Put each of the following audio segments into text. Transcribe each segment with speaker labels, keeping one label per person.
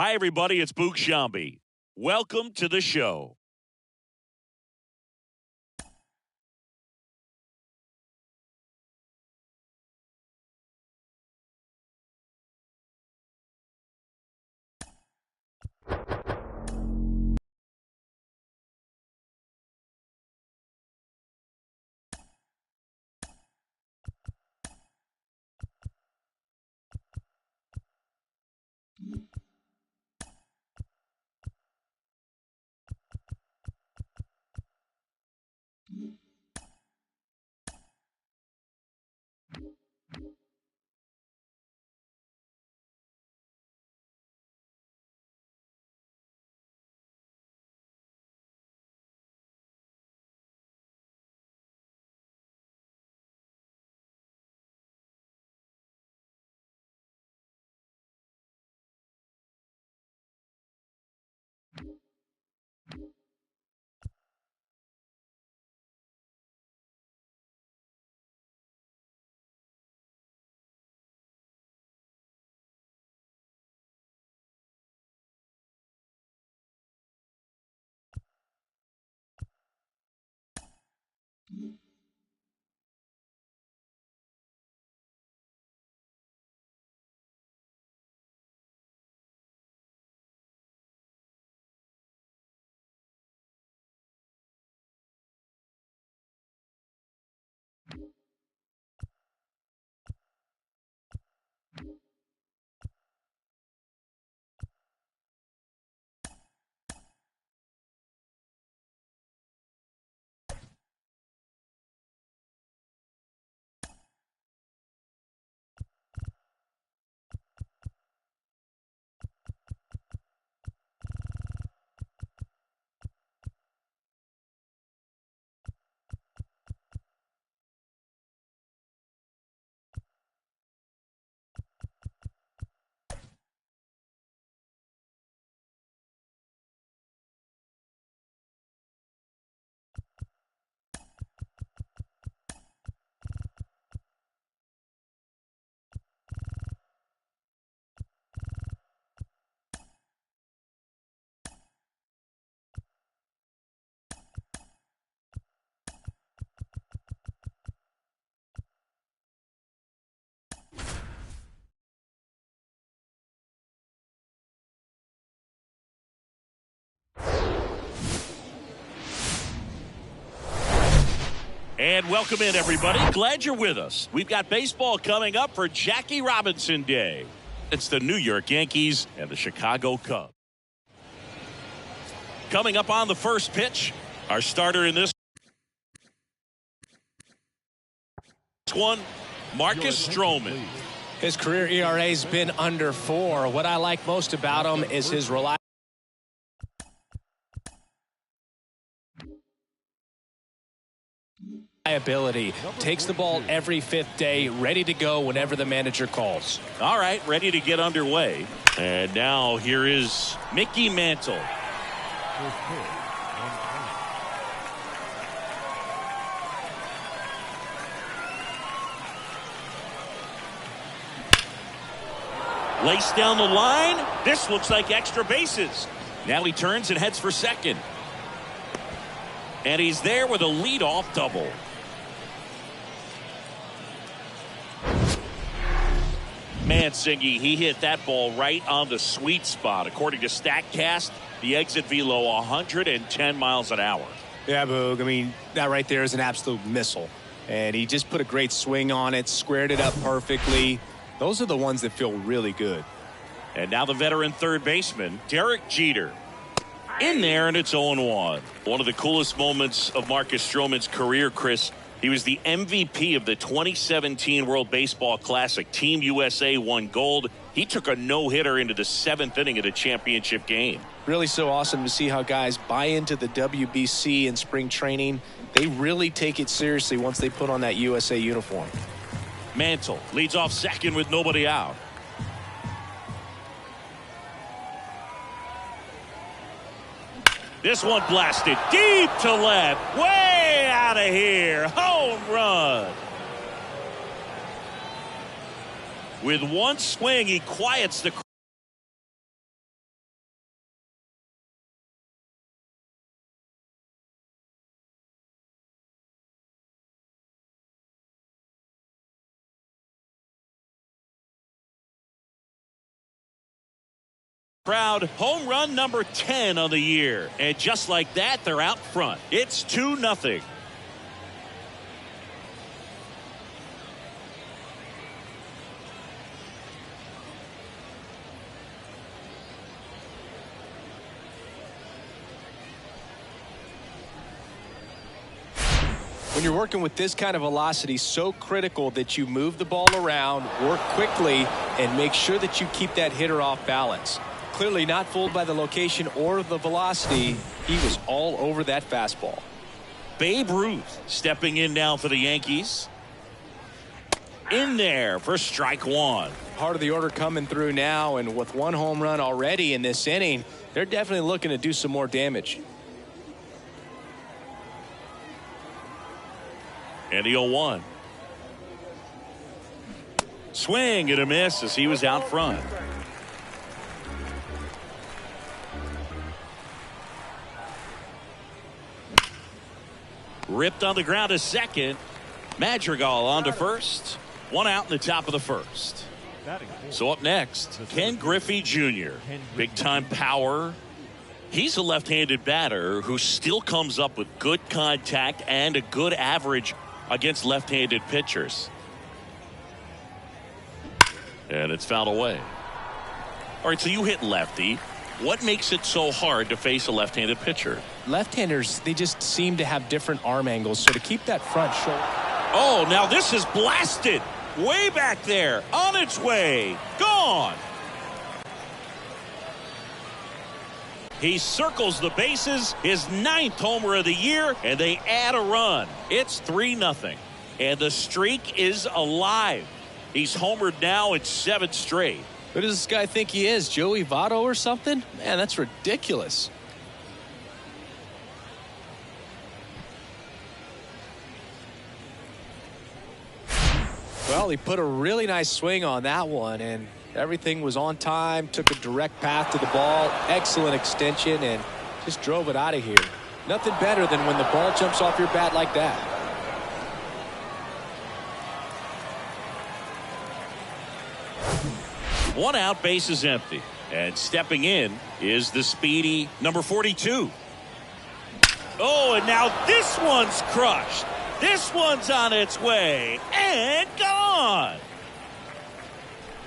Speaker 1: Hi, everybody. It's Boog Shambi. Welcome to the show. And welcome in, everybody. Glad you're with us. We've got baseball coming up for Jackie Robinson Day. It's the New York Yankees and the Chicago Cubs. Coming up on the first pitch, our starter in this one, Marcus Stroman.
Speaker 2: His career ERA has been under 4. What I like most about him is his reliability. Takes the ball every 5th day, ready to go whenever the manager calls.
Speaker 1: All right, ready to get underway. And now here is Mickey Mantle. Laced down the line. This looks like extra bases. Now he turns and heads for second. And he's there with a leadoff double. Mansingy, he hit that ball right on the sweet spot. According to StatCast, the exit velo 110 miles an hour.
Speaker 2: Yeah, Boog. I mean, that right there is an absolute missile. And he just put a great swing on it, squared it up perfectly. Those are the ones that feel really good.
Speaker 1: And now the veteran third baseman, Derek Jeter. In there, and it's 0-1. One of the coolest moments of Marcus Stroman's career, Chris. He was the MVP of the 2017 World Baseball Classic. Team USA won gold. He took a no-hitter into the 7th inning of the championship game.
Speaker 2: Really so awesome to see how guys buy into the WBC in spring training. They really take it seriously once they put on that USA uniform.
Speaker 1: Mantle leads off second with nobody out. This one blasted deep to left. Way out of here. Home run. With one swing, he quiets the Crowd, home run number 10 on the year. And just like that, they're out front. It's 2-0.
Speaker 2: When you're working with this kind of velocity, so critical that you move the ball around, work quickly, and make sure that you keep that hitter off balance. Clearly not fooled by the location or the velocity. He was all over that fastball.
Speaker 1: Babe Ruth stepping in now for the Yankees. In there for strike one.
Speaker 2: Part of the order coming through now, and with one home run already in this inning, they're definitely looking to do some more damage.
Speaker 1: And the 0-1. Swing and a miss as he was out front. Ripped on the ground to second. Madrigal on to first. One out in the top of the first. So up next, Ken Griffey Jr. Big time power. He's a left-handed batter who still comes up with good contact and a good average against left-handed pitchers. And it's fouled away. All right, so you hit lefty. What makes it so hard to face a left-handed pitcher?
Speaker 2: Left-handers, they just seem to have different arm angles, so to keep that front shoulder.
Speaker 1: Oh, now this is blasted. Way back there. On its way. Gone. He circles the bases, his 9th homer of the year, and they add a run. It's 3-0. And the streak is alive. He's homered now in 7 straight.
Speaker 2: Who does this guy think he is, Joey Votto or something? Man, that's ridiculous. Well, he put a really nice swing on that one, and everything was on time, took a direct path to the ball, excellent extension, and just drove it out of here. Nothing better than when the ball jumps off your bat like that.
Speaker 1: One out, base is empty. And stepping in is the speedy number 42. Oh, and now this one's crushed. This one's on its way and gone.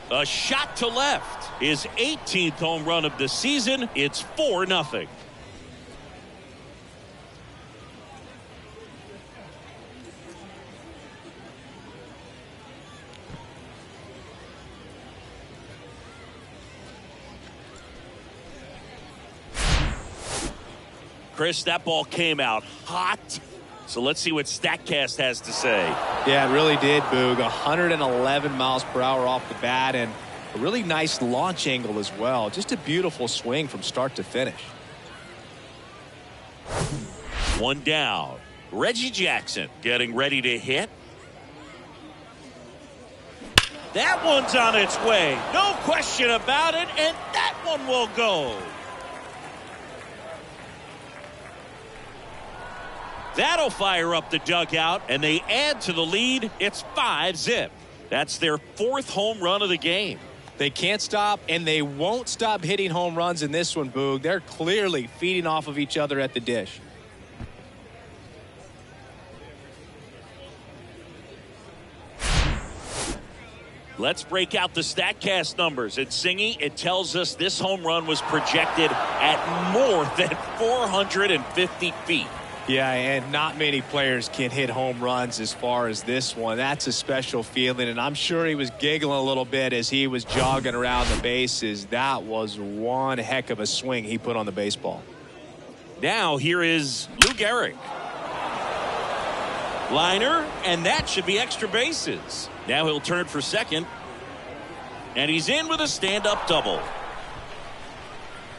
Speaker 1: A shot to left. His 18th home run of the season. It's 4-0. Chris, that ball came out hot. So let's see what StatCast has to say.
Speaker 2: Yeah, it really did, Boog. 111 miles per hour off the bat, and a really nice launch angle as well. Just a beautiful swing from start to finish.
Speaker 1: One down. Reggie Jackson getting ready to hit. That one's on its way. No question about it, and that one will go. That'll fire up the dugout, and they add to the lead. It's 5-0. That's their 4th home run of the game.
Speaker 2: They can't stop, and they won't stop hitting home runs in this one, Boog. They're clearly feeding off of each other at the dish.
Speaker 1: Let's break out the StatCast numbers. It's Singy. It tells us this home run was projected at more than 450 feet.
Speaker 2: Yeah, and not many players can hit home runs as far as this one. That's a special feeling, and I'm sure he was giggling a little bit as he was jogging around the bases. That was one heck of a swing he put on the baseball.
Speaker 1: Now here is Lou Gehrig. Liner, and that should be extra bases. Now he'll turn for second, and he's in with a stand-up double.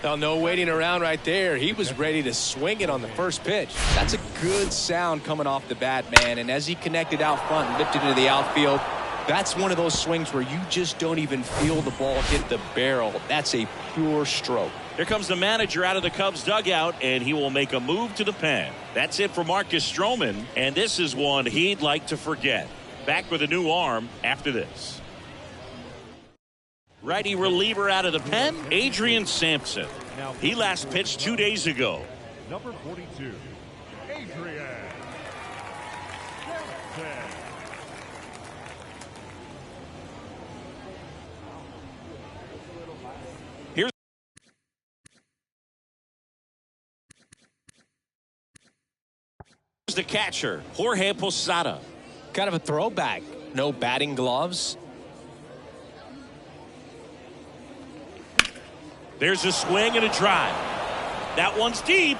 Speaker 2: Well, no waiting around right there. He was ready to swing it on the first pitch. That's a good sound coming off the bat, man. And as he connected out front and lifted into the outfield, that's one of those swings where you just don't even feel the ball hit the barrel. That's a pure stroke.
Speaker 1: Here comes the manager out of the Cubs dugout, and he will make a move to the pen. That's it for Marcus Stroman, and this is one he'd like to forget. Back with a new arm after this. Righty reliever out of the pen, Adrian Sampson. He last pitched 2 days ago.
Speaker 3: Number 42, Adrian Sampson.
Speaker 1: Here's the catcher, Jorge Posada.
Speaker 2: Kind of a throwback. No batting gloves.
Speaker 1: There's a swing and a drive. That one's deep.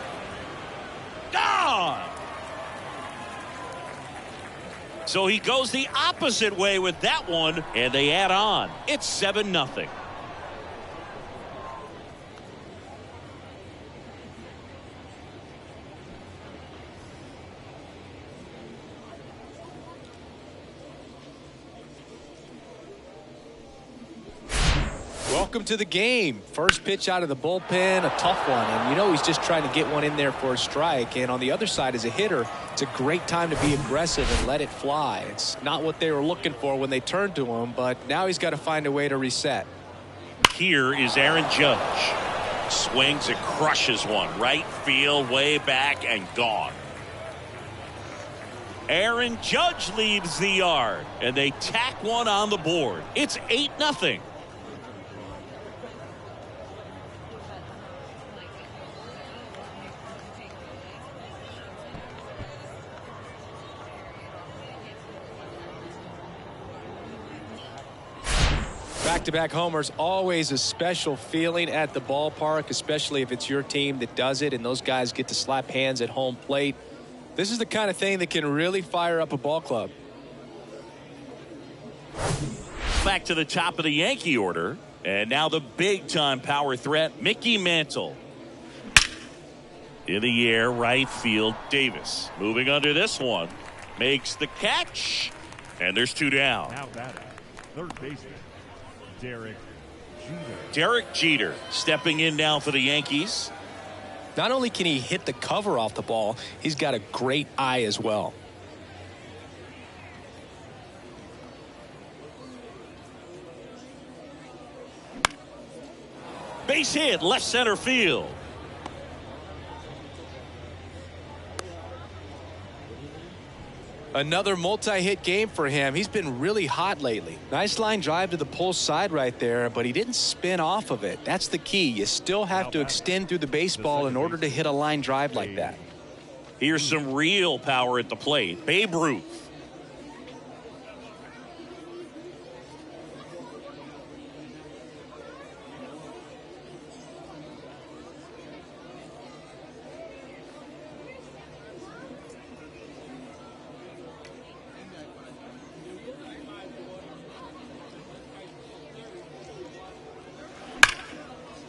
Speaker 1: Gone. So he goes the opposite way with that one, and they add on. It's 7-0.
Speaker 2: Welcome to the game. First pitch out of the bullpen, a tough one. And you know he's just trying to get one in there for a strike. And on the other side, as a hitter, it's a great time to be aggressive and let it fly. It's not what they were looking for when they turned to him, but now he's got to find a way to reset.
Speaker 1: Here is Aaron Judge. Swings and crushes one. Right field, way back, and gone. Aaron Judge leads the yard, and they tack one on the board. It's 8-0.
Speaker 2: Back-to-back homers, always a special feeling at the ballpark, especially if it's your team that does it and those guys get to slap hands at home plate. This is the kind of thing that can really fire up a ball club.
Speaker 1: Back to the top of the Yankee order, and now the big-time power threat, Mickey Mantle. In the air, right field, Davis. Moving under this one, makes the catch, and there's 2 down.
Speaker 3: Now batting, third baseman, Derek Jeter.
Speaker 1: Derek Jeter stepping in now for the Yankees.
Speaker 2: Not only can he hit the cover off the ball, he's got a great eye as well.
Speaker 1: Base hit, left center field.
Speaker 2: Another multi-hit game for him. He's been really hot lately. Nice line drive to the pull side right there, but he didn't spin off of it. That's the key. You still have to extend through the baseball in order to hit a line drive like that.
Speaker 1: Here's some real power at the plate. Babe Ruth.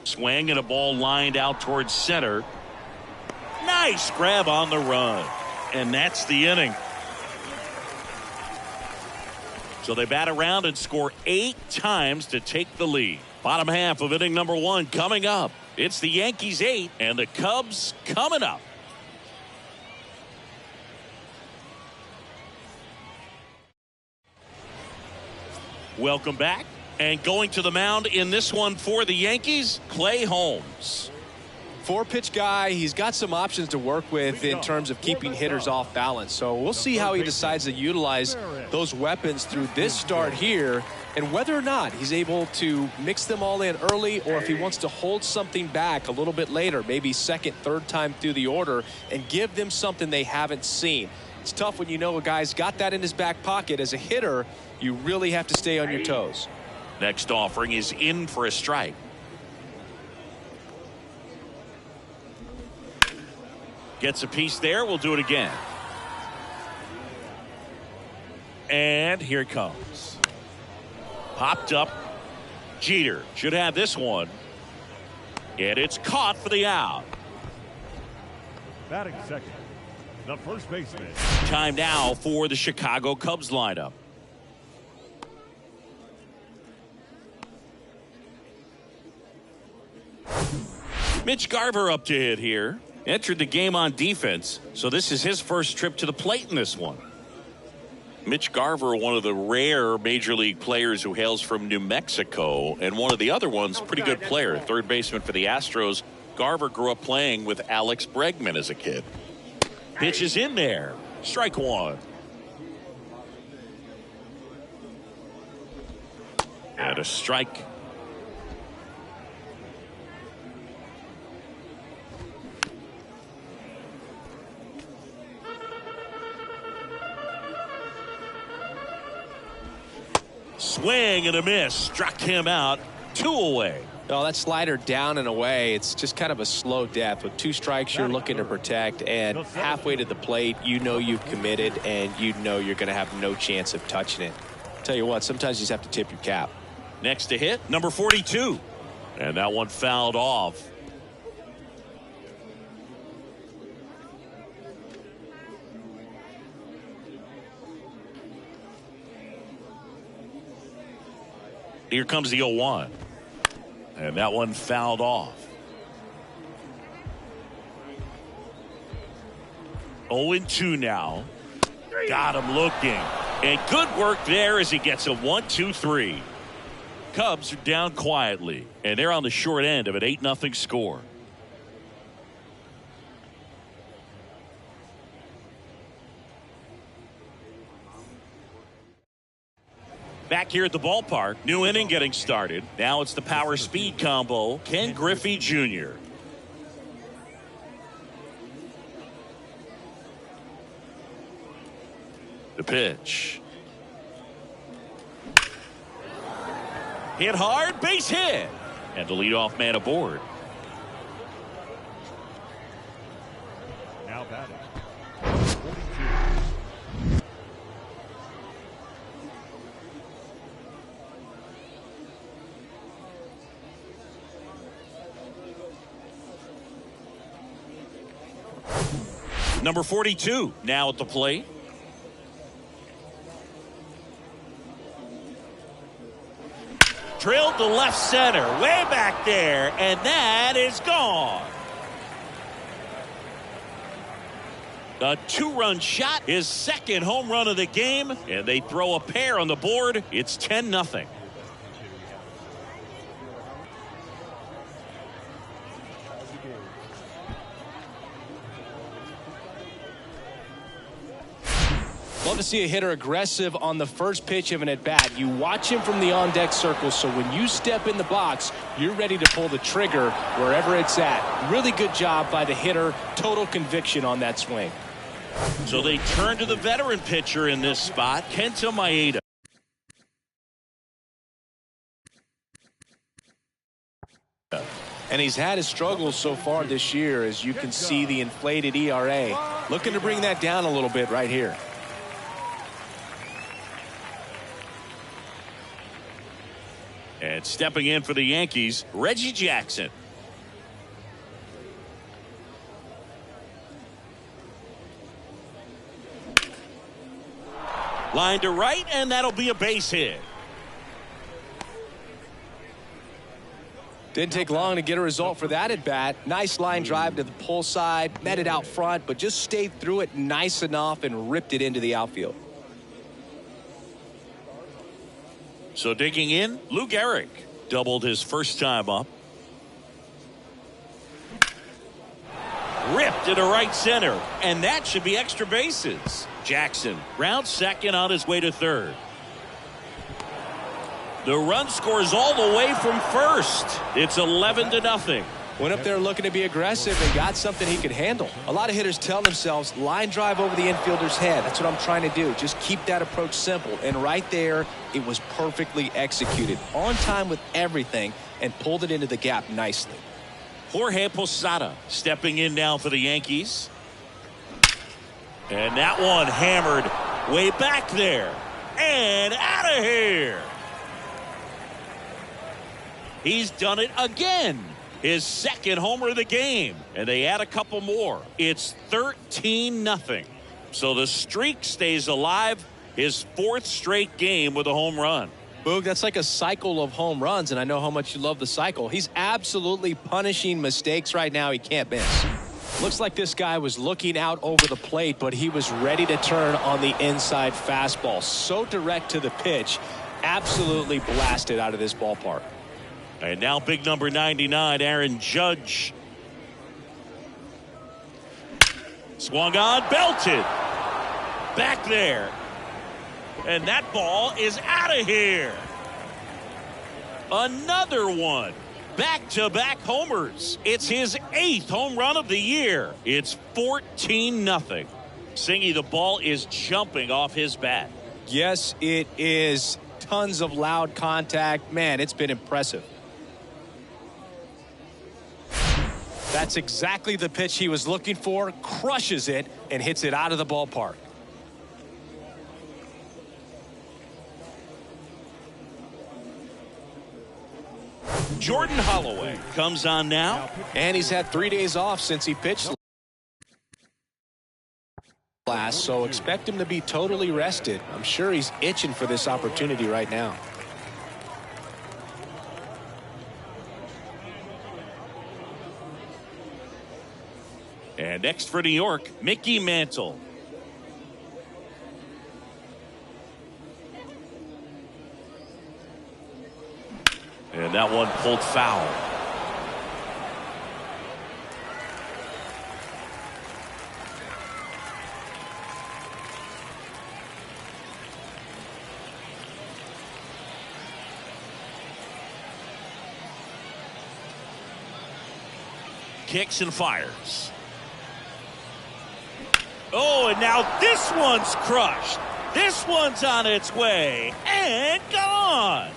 Speaker 1: Swing and a ball lined out towards center. Nice grab on the run. And that's the inning. So they bat around and score 8 times to take the lead. Bottom half of inning number 1 coming up. It's the Yankees 8 and the Cubs coming up. Welcome back. And going to the mound in this one for the Yankees, Clay Holmes.
Speaker 2: 4-pitch guy. He's got some options to work with in terms of keeping hitters off balance. So we'll see how he decides to utilize those weapons through this start here and whether or not he's able to mix them all in early or if he wants to hold something back a little bit later, maybe second, third time through the order and give them something they haven't seen. It's tough when you know a guy's got that in his back pocket. As a hitter, you really have to stay on your toes.
Speaker 1: Next offering is in for a strike. Gets a piece there. We'll do it again. And here it comes. Popped up. Jeter should have this one. And it's caught for the out.
Speaker 3: Batting second, the first baseman.
Speaker 1: Time now for the Chicago Cubs lineup. Mitch Garver up to hit here. Entered the game on defense, so this is his first trip to the plate in this one. Mitch Garver, one of the rare major league players who hails from New Mexico, and one of the other ones, pretty good player, third baseman for the Astros. Garver grew up playing with Alex Bregman as a kid. Pitch is in there. Strike one. And a strike. Swing and a miss. Struck him out. 2 away.
Speaker 2: Oh, that slider down and away. It's just kind of a slow death. With 2 strikes, you're looking to protect, and halfway to the plate, you know you've committed, and you know you're going to have no chance of touching it. Tell you what, sometimes you just have to tip your cap.
Speaker 1: Next to hit, number 42. And that one fouled off. Here comes the 0-1. And that one fouled off. 0-2 now. Got him looking. And good work there as he gets a 1-2-3. Cubs are down quietly, and they're on the short end of an 8-0 score. Back here at the ballpark, new inning getting started. Now it's the power speed combo, Ken Griffey Jr. The pitch. Hit hard, base hit. And the leadoff man aboard.
Speaker 3: Now batting. 42.
Speaker 1: Number 42 now at the plate. Drilled to left center, way back there, and that is gone. A 2-run shot, his second home run of the game, and they throw a pair on the board. It's 10-0.
Speaker 2: Love to see a hitter aggressive on the first pitch of an at-bat. You watch him from the on-deck circle, so when you step in the box, you're ready to pull the trigger wherever it's at. Really good job by the hitter. Total conviction on that swing.
Speaker 1: So they turn to the veteran pitcher in this spot, Kenta Maeda.
Speaker 2: And he's had his struggles so far this year, as you can see the inflated ERA. Looking to bring that down a little bit right here.
Speaker 1: And stepping in for the Yankees, Reggie Jackson. Line to right, and that'll be a base hit.
Speaker 2: Didn't take long to get a result for that at bat. Nice line drive to the pull side, met it out front, but just stayed through it nice enough and ripped it into the outfield.
Speaker 1: So digging in, Lou Gehrig doubled his first time up. Ripped to the right center, and that should be extra bases. Jackson rounds second on his way to third. The run scores all the way from first. It's 11-0.
Speaker 2: Went up there looking to be aggressive and got something he could handle. A lot of hitters tell themselves, line drive over the infielder's head. That's what I'm trying to do. Just keep that approach simple. And right there, it was perfectly executed. On time with everything, and pulled it into the gap nicely.
Speaker 1: Jorge Posada stepping in now for the Yankees. And that one hammered way back there. And out of here. He's done it again. His second homer of the game, and they add a couple more. It's 13-0. So the streak stays alive. His 4th straight game with a home run.
Speaker 2: Boog, that's like a cycle of home runs, and I know how much you love the cycle. He's absolutely punishing mistakes right now he can't miss. Looks like this guy was looking out over the plate, but he was ready to turn on the inside fastball. So direct to the pitch. Absolutely blasted out of this ballpark.
Speaker 1: And now big number 99, Aaron Judge. Swung on, belted. Back there. And that ball is out of here. Another one. Back-to-back homers. It's his 8th home run of the year. It's 14-0. Singy, the ball is jumping off his bat.
Speaker 2: Yes, it is. Tons of loud contact. Man, it's been impressive. That's exactly the pitch he was looking for. Crushes it and hits it out of the ballpark.
Speaker 1: Jordan Holloway comes on now.
Speaker 2: And he's had 3 days off since he pitched last, so expect him to be totally rested. I'm sure he's itching for this opportunity right now.
Speaker 1: And next for New York, Mickey Mantle. And that one pulled foul. Kicks and fires. Oh, and now this one's crushed. This one's on its way and gone.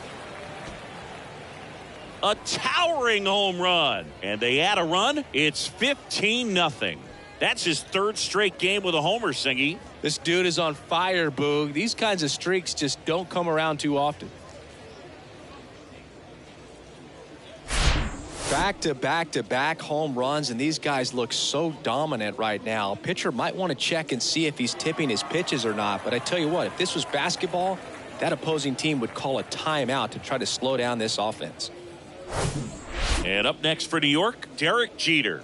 Speaker 1: A towering home run. And they add a run. It's 15-0. That's his 3rd straight game with a homer, Singy.
Speaker 2: This dude is on fire, Boog. These kinds of streaks just don't come around too often. Back-to-back-to-back home runs, and these guys look so dominant right now. Pitcher might want to check and see if he's tipping his pitches or not. But I tell you what, if this was basketball, that opposing team would call a timeout to try to slow down this offense.
Speaker 1: And up next for New York, Derek Jeter.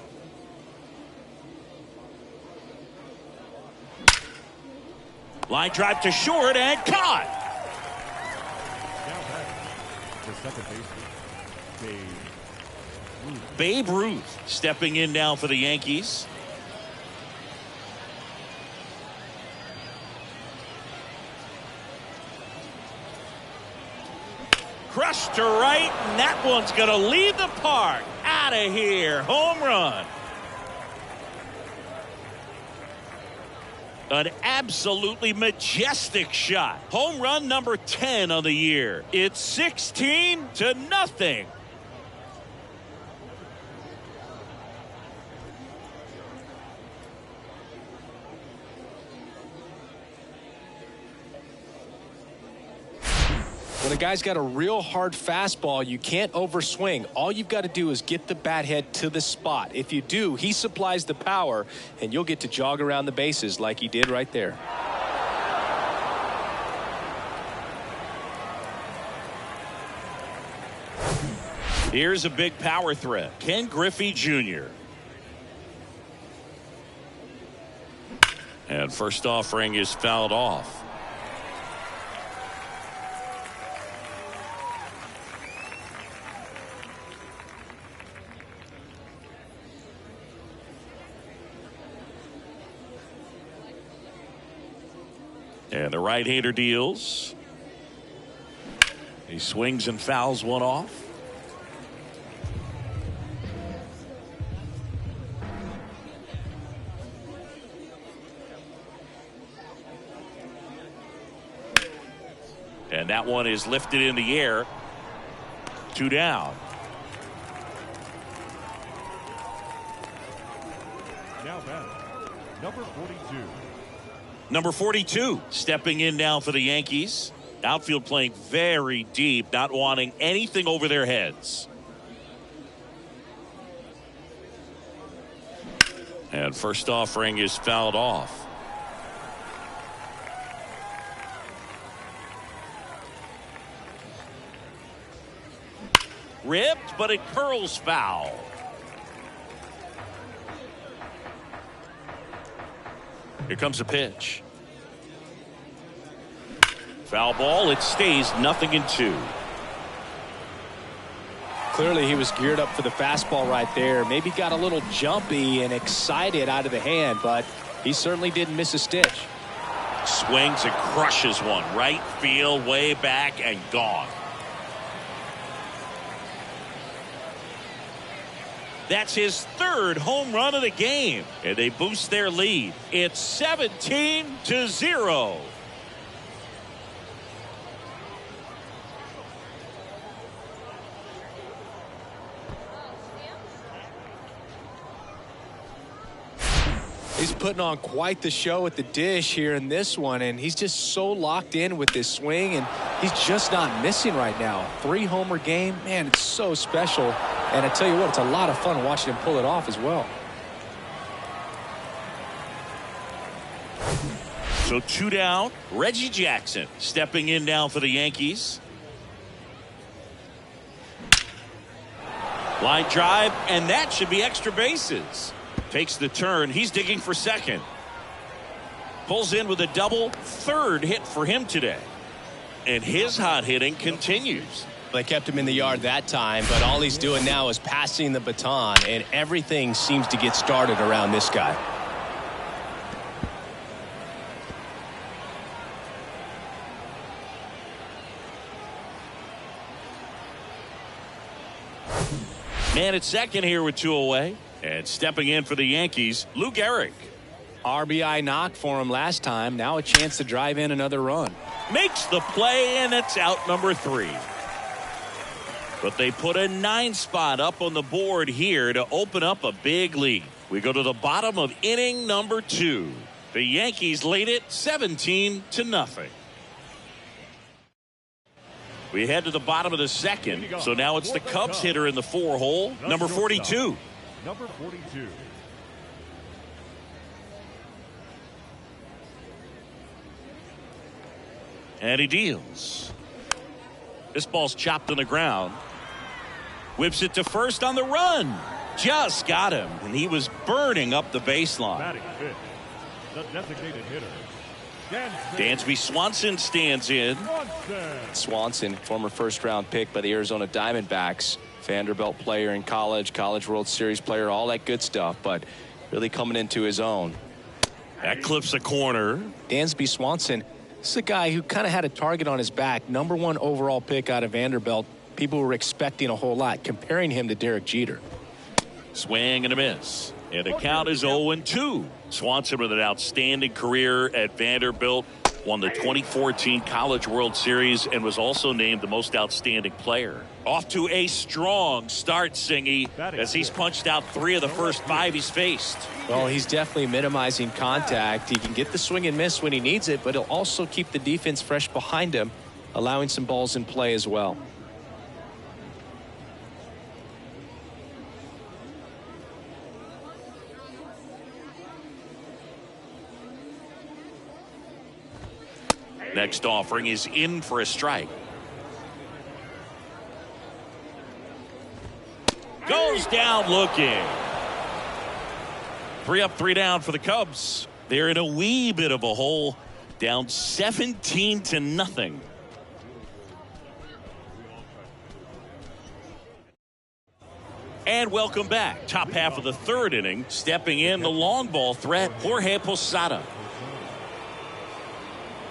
Speaker 1: Line drive to short and caught.
Speaker 3: Now back to second baseman,
Speaker 1: Babe Ruth stepping in now for the Yankees. Crushed to right, and that one's going to leave the park. Out of here. Home run. An absolutely majestic shot. Home run number 10 on the year. It's 16-0.
Speaker 2: When a guy's got a real hard fastball, you can't overswing. All you've got to do is get the bat head to the spot. If you do, he supplies the power, and you'll get to jog around the bases like he did right there.
Speaker 1: Here's a big power threat. Ken Griffey Jr. And first offering is fouled off. And the right-hander deals. He swings and fouls one off. And that one is lifted in the air. 2 down.
Speaker 3: now back, number 42.
Speaker 1: Number 42 stepping in now for the Yankees. Outfield playing very deep, not wanting anything over their heads. And first offering is fouled off. Ripped, but it curls foul. Here comes a pitch. Foul ball. It stays 0-2.
Speaker 2: Clearly he was geared up for the fastball right there. Maybe got a little jumpy and excited out of the hand, but he certainly didn't miss a stitch.
Speaker 1: Swings and crushes one. Right field, way back, and gone. That's his third home run of the game, and they boost their lead. It's 17-0.
Speaker 2: He's putting on quite the show at the dish here in this one, and he's just so locked in with this swing, and he's just not missing right now. 3-homer game, man, it's so special. And I tell you what, it's a lot of fun watching him pull it off as well.
Speaker 1: So 2 down. Reggie Jackson stepping in now for the Yankees. Line drive, and that should be extra bases. Takes the turn. He's digging for second. Pulls in with a double. Third hit for him today. And his hot hitting continues.
Speaker 2: They kept him in the yard that time, but all he's doing now is passing the baton, and everything seems to get started around this guy.
Speaker 1: Man at second here with 2 away. And stepping in for the Yankees, Lou Gehrig.
Speaker 2: RBI knock for him last time. Now a chance to drive in another run.
Speaker 1: Makes the play, and it's out number 3. But they put a 9 spot up on the board here to open up a big lead. We go to the bottom of inning number 2. The Yankees lead it 17-0. We head to the bottom of the second. So now it's the Cubs hitter in the 4 hole, number 42.
Speaker 3: Number 42.
Speaker 1: And he deals. This ball's chopped on the ground. Whips it to first on the run. Just got him, and he was burning up the baseline.
Speaker 3: Batting fifth, the designated hitter,
Speaker 1: Dansby Swanson stands in.
Speaker 2: Swanson, former first-round pick by the Arizona Diamondbacks. Vanderbilt player in college, College World Series player, all that good stuff, but really coming into his own.
Speaker 1: That clips a corner.
Speaker 2: Dansby Swanson, this is a guy who kind of had a target on his back. Number 1 overall pick out of Vanderbilt. People were expecting a whole lot, comparing him to Derek Jeter.
Speaker 1: Swing and a miss. And the count is 0-2. Swanson with an outstanding career at Vanderbilt. Won the 2014 College World Series and was also named the most outstanding player. Off to a strong start, Singy, as he's punched out 3 of the first 5 he's faced.
Speaker 2: Well, he's definitely minimizing contact. He can get the swing and miss when he needs it, but he'll also keep the defense fresh behind him, allowing some balls in play as well.
Speaker 1: Next offering is in for a strike. Goes down looking. 3 up, 3 down for the Cubs. They're in a wee bit of a hole, down 17-0. And welcome back. Top half of the 3rd inning. Stepping in the long ball threat, Jorge Posada.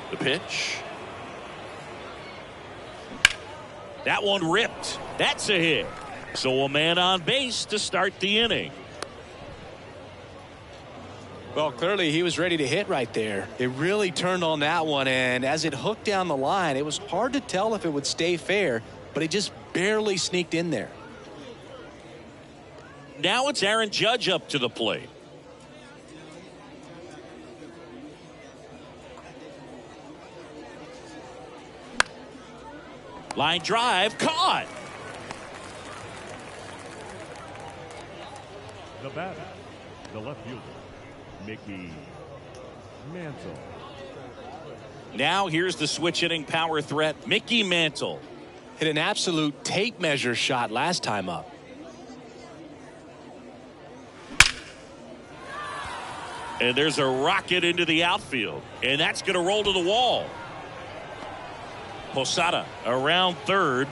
Speaker 1: The pitch. That one ripped. That's a hit. So a man on base to start the inning.
Speaker 2: Well, clearly he was ready to hit right there. It really turned on that one, and as it hooked down the line, it was hard to tell if it would stay fair, but it just barely sneaked in there.
Speaker 1: Now it's Aaron Judge up to the plate. Line drive, caught.
Speaker 3: The batter, the left fielder, Mickey Mantle.
Speaker 1: Now here's the switch hitting power threat, Mickey Mantle.
Speaker 2: Hit an absolute tape measure shot last time up.
Speaker 1: And there's a rocket into the outfield. And that's going to roll to the wall. Posada around third.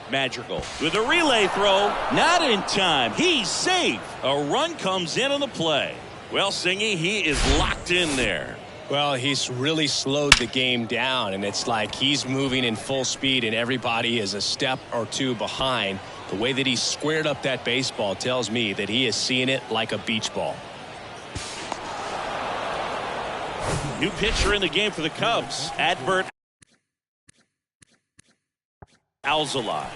Speaker 1: Madrigal with a relay throw. Not in time. He's safe. A run comes in on the play. Well, Singy, he is locked in there.
Speaker 2: Well, he's really slowed the game down, and it's like he's moving in full speed, and everybody is a step or two behind. The way that he squared up that baseball tells me that he is seeing it like a beach ball.
Speaker 1: New pitcher in the game for the Cubs, Adbert Alzolay.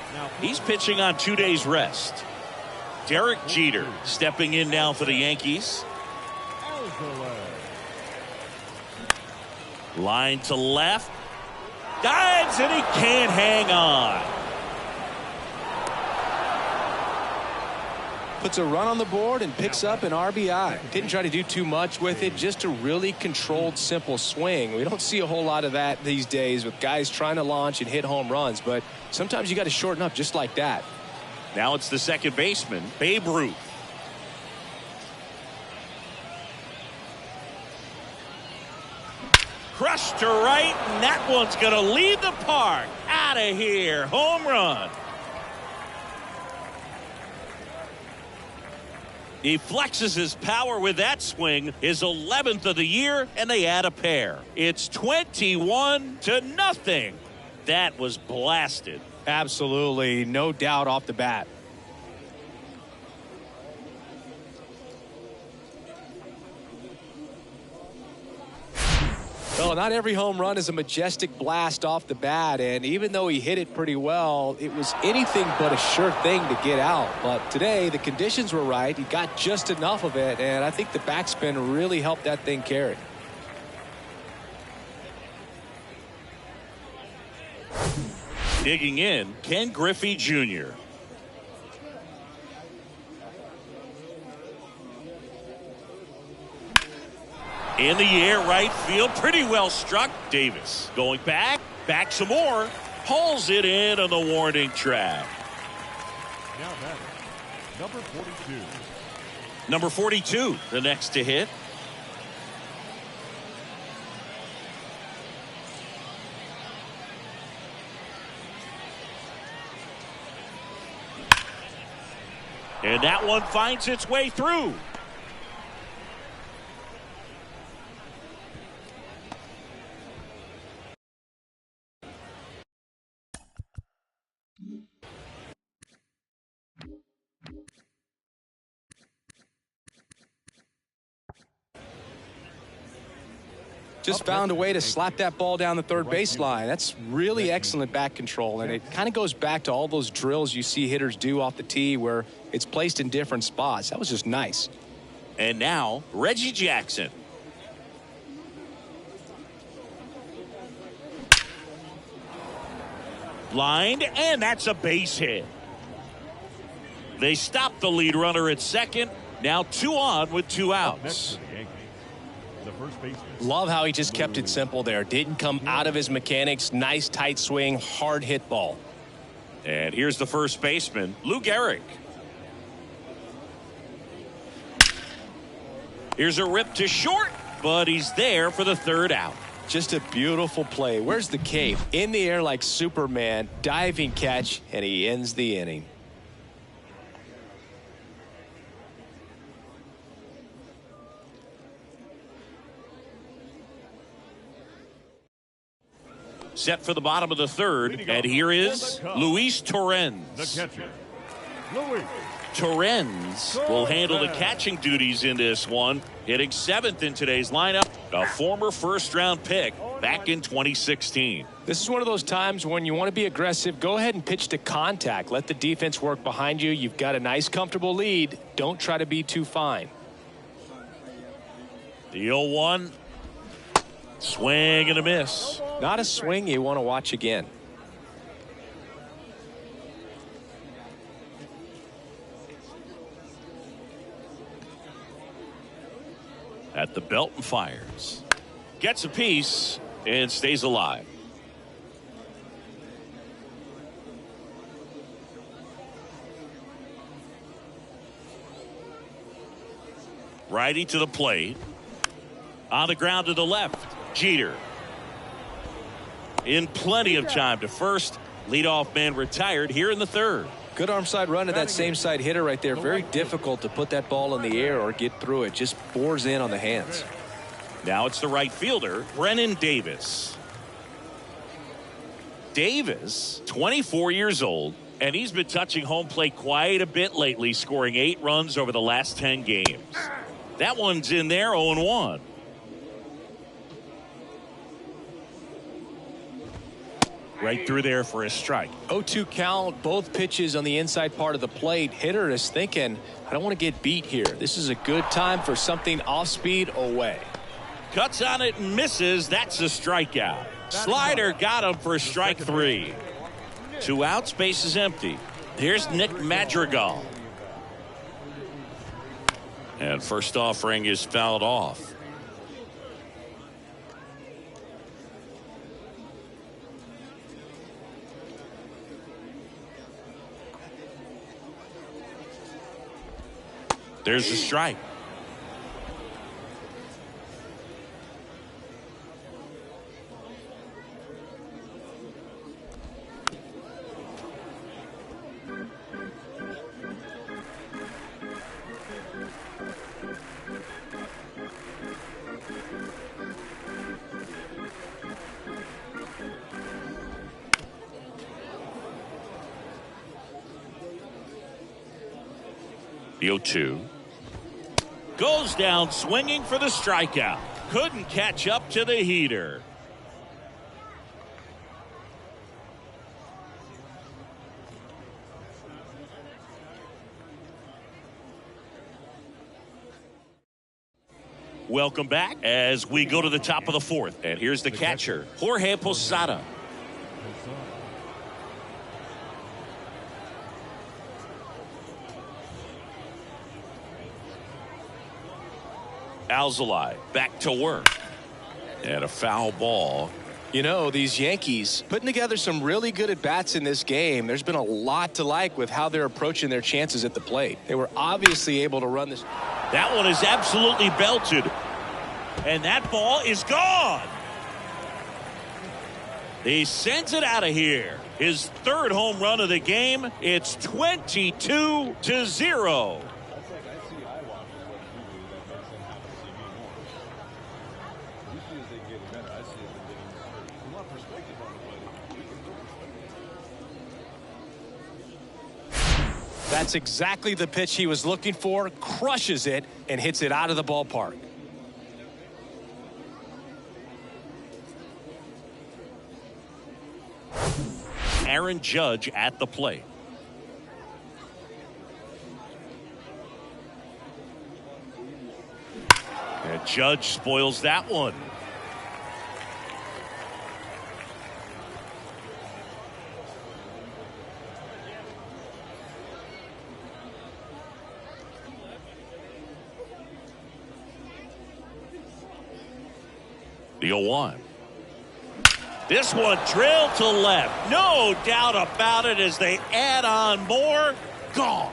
Speaker 1: He's pitching on 2 days rest. Derek Jeter stepping in now for the Yankees. Line to left. Dives and he can't hang on.
Speaker 2: Puts a run on the board and picks up an RBI. Didn't try to do too much with it, just a really controlled, simple swing. We don't see a whole lot of that these days with guys trying to launch and hit home runs, but sometimes you got to shorten up just like that.
Speaker 1: Now it's the second baseman, Babe Ruth. Crushed to right, and that one's going to leave the park. Out of here. Home run. He flexes his power with that swing, his 11th of the year, and they add a pair. It's 21-0. That was blasted.
Speaker 2: Absolutely, no doubt off the bat. Well, not every home run is a majestic blast off the bat, and even though he hit it pretty well, it was anything but a sure thing to get out. But today, the conditions were right. He got just enough of it, and I think the backspin really helped that thing carry.
Speaker 1: Digging in, Ken Griffey Jr. In the air, right field, pretty well struck. Davis going back some more, pulls it in on the warning track.
Speaker 3: Now batting, number 42.
Speaker 1: Number 42, the next to hit. And that one finds its way through.
Speaker 2: Just found a way to slap that ball down the third baseline. That's really excellent back control, and it kind of goes back to all those drills you see hitters do off the tee where it's placed in different spots. That was just nice.
Speaker 1: And now Reggie Jackson. Lined, and that's a base hit. They stop the lead runner at second. Now 2 on with 2 outs.
Speaker 3: The first baseman.
Speaker 2: Love how he just kept it simple there. Didn't come out of his mechanics. Nice tight swing, hard hit ball.
Speaker 1: And here's the first baseman, Lou Gehrig. Here's a rip to short, but he's there for the 3rd out.
Speaker 2: Just a beautiful play. Where's the cape? In the air like Superman, diving catch, and he ends the inning.
Speaker 1: Set for the bottom of the 3rd, and here is Luis Torrens.
Speaker 3: The catcher, Luis.
Speaker 1: Torrens will handle the catching duties in this one, hitting 7th in today's lineup, a former first-round pick back in 2016.
Speaker 2: This is one of those times when you want to be aggressive. Go ahead and pitch to contact. Let the defense work behind you. You've got a nice, comfortable lead. Don't try to be too fine.
Speaker 1: The 0-1. Swing and a miss.
Speaker 2: Not a swing you want to watch again.
Speaker 1: At the belt and fires. Gets a piece and stays alive. Righty to the plate. On the ground to the left. Jeter. In plenty of time to first. Leadoff man retired here in the third.
Speaker 2: Good arm side run to that same side hitter right there. Very difficult to put that ball in the air or get through it. Just bores in on the hands.
Speaker 1: Now it's the right fielder, Brennan Davis. Davis, 24 years old, and he's been touching home plate quite a bit lately, scoring 8 runs over the last 10 games. That one's in there, 0-1. Right through there for a strike.
Speaker 2: 0-2 count, both pitches on the inside part of the plate. Hitter is thinking, I don't want to get beat here. This is a good time for something off speed away.
Speaker 1: Cuts on it and misses. That's a strikeout. Slider got him for strike 3. 2 outs, base is empty. Here's Nick Madrigal. And first offering is fouled off. There's a strike. The 0-2. Goes down swinging for the strikeout. Couldn't catch up to the heater. Welcome back as we go to the top of the 4th. And here's the catcher, Jorge Posada. Alzolay back to work. And a foul ball.
Speaker 2: You know, these Yankees putting together some really good at-bats in this game. There's been a lot to like with how they're approaching their chances at the plate. They were obviously able to run this.
Speaker 1: That one is absolutely belted. And that ball is gone. He sends it out of here. His 3rd home run of the game. It's 22-0.
Speaker 2: That's exactly the pitch he was looking for. Crushes it and hits it out of the ballpark.
Speaker 1: Aaron Judge at the plate. And Judge spoils that one. The 0-1. This one drilled to left. No doubt about it as they add on more. Gone.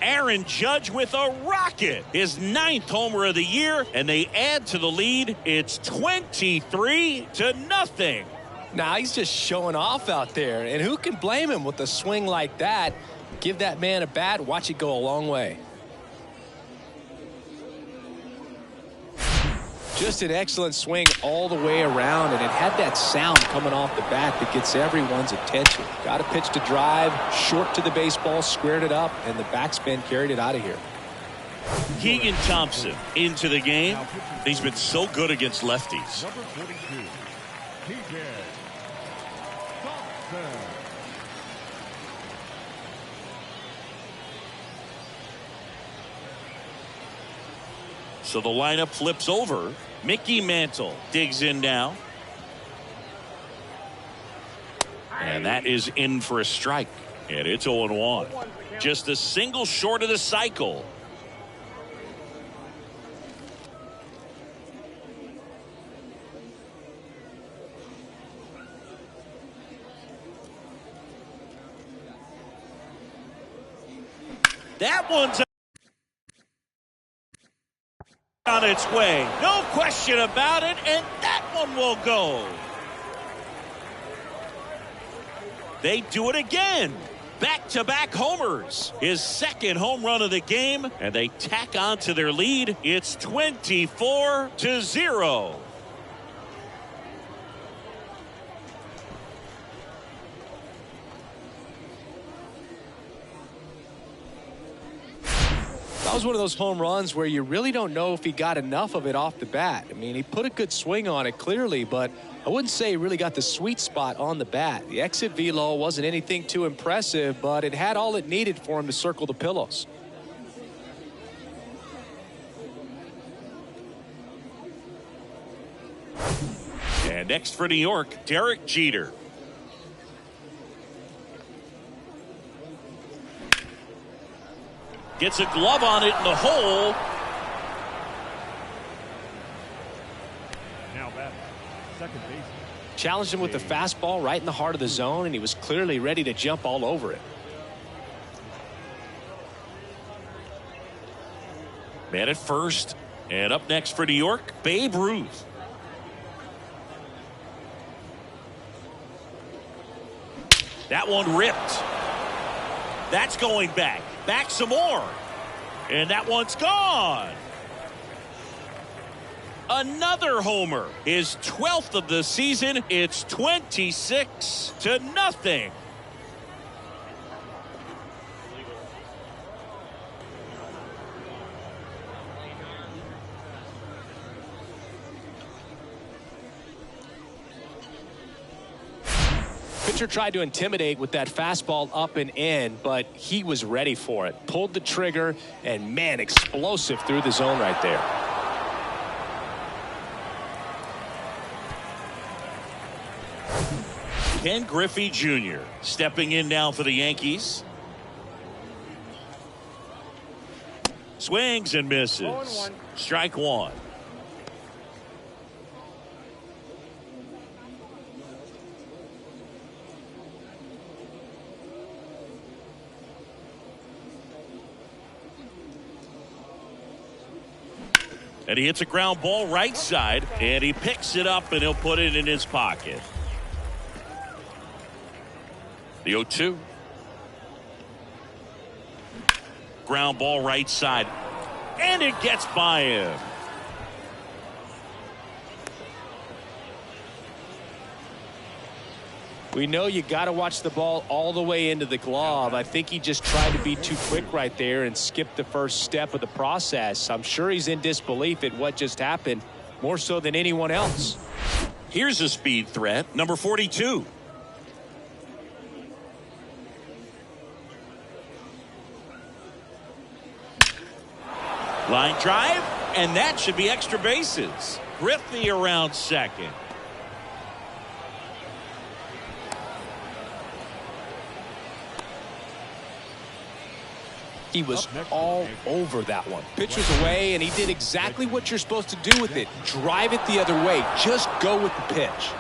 Speaker 1: Aaron Judge with a rocket. His 9th homer of the year, and they add to the lead. It's 23-0.
Speaker 2: Now he's just showing off out there, and who can blame him with a swing like that? Give that man a bat, watch it go a long way. Just an excellent swing all the way around, and it had that sound coming off the bat that gets everyone's attention. Got a pitch to drive, short to the baseball, squared it up, and the backspin carried it out of here.
Speaker 1: Keegan Thompson into the game. He's been so good against lefties.
Speaker 3: Number 42, Keegan Thompson.
Speaker 1: So the lineup flips over. Mickey Mantle digs in now. And that is in for a strike. And it's 0-1. Just a single short of the cycle. That one's its way. No question about it, and that one will go. They do it again. Back-to-back homers. His second home run of the game, and they tack on to their lead. It's 24-0.
Speaker 2: That was one of those home runs where you really don't know if he got enough of it off the bat. I mean, he put a good swing on it clearly, but I wouldn't say he really got the sweet spot on the bat. The exit velo wasn't anything too impressive, but it had all it needed for him to circle the pillows.
Speaker 1: And next for New York, Derek Jeter. Gets a glove on it in the hole.
Speaker 3: Now batting, second base.
Speaker 2: Challenged him with the fastball right in the heart of the zone, and he was clearly ready to jump all over it.
Speaker 1: Man at first. And up next for New York, Babe Ruth. That one ripped. That's going back. Back some more. And that one's gone. Another homer. His 12th of the season. It's 26-0.
Speaker 2: Pitcher tried to intimidate with that fastball up and in, but he was ready for it. Pulled the trigger, and man, explosive through the zone right there.
Speaker 1: Ken Griffey Jr. stepping in now for the Yankees. Swings and misses. Strike one. And he hits a ground ball right side, and he picks it up, and he'll put it in his pocket. The 0-2. Ground ball right side, and it gets by him.
Speaker 2: We know you got to watch the ball all the way into the glove. I think he just tried to be too quick right there and skipped the first step of the process. I'm sure he's in disbelief at what just happened, more so than anyone else.
Speaker 1: Here's a speed threat, number 42. Line drive, and that should be extra bases. Griffey around second.
Speaker 2: He was all over that one. Pitch was away, and he did exactly what you're supposed to do with it. Drive it the other way. Just go with the pitch.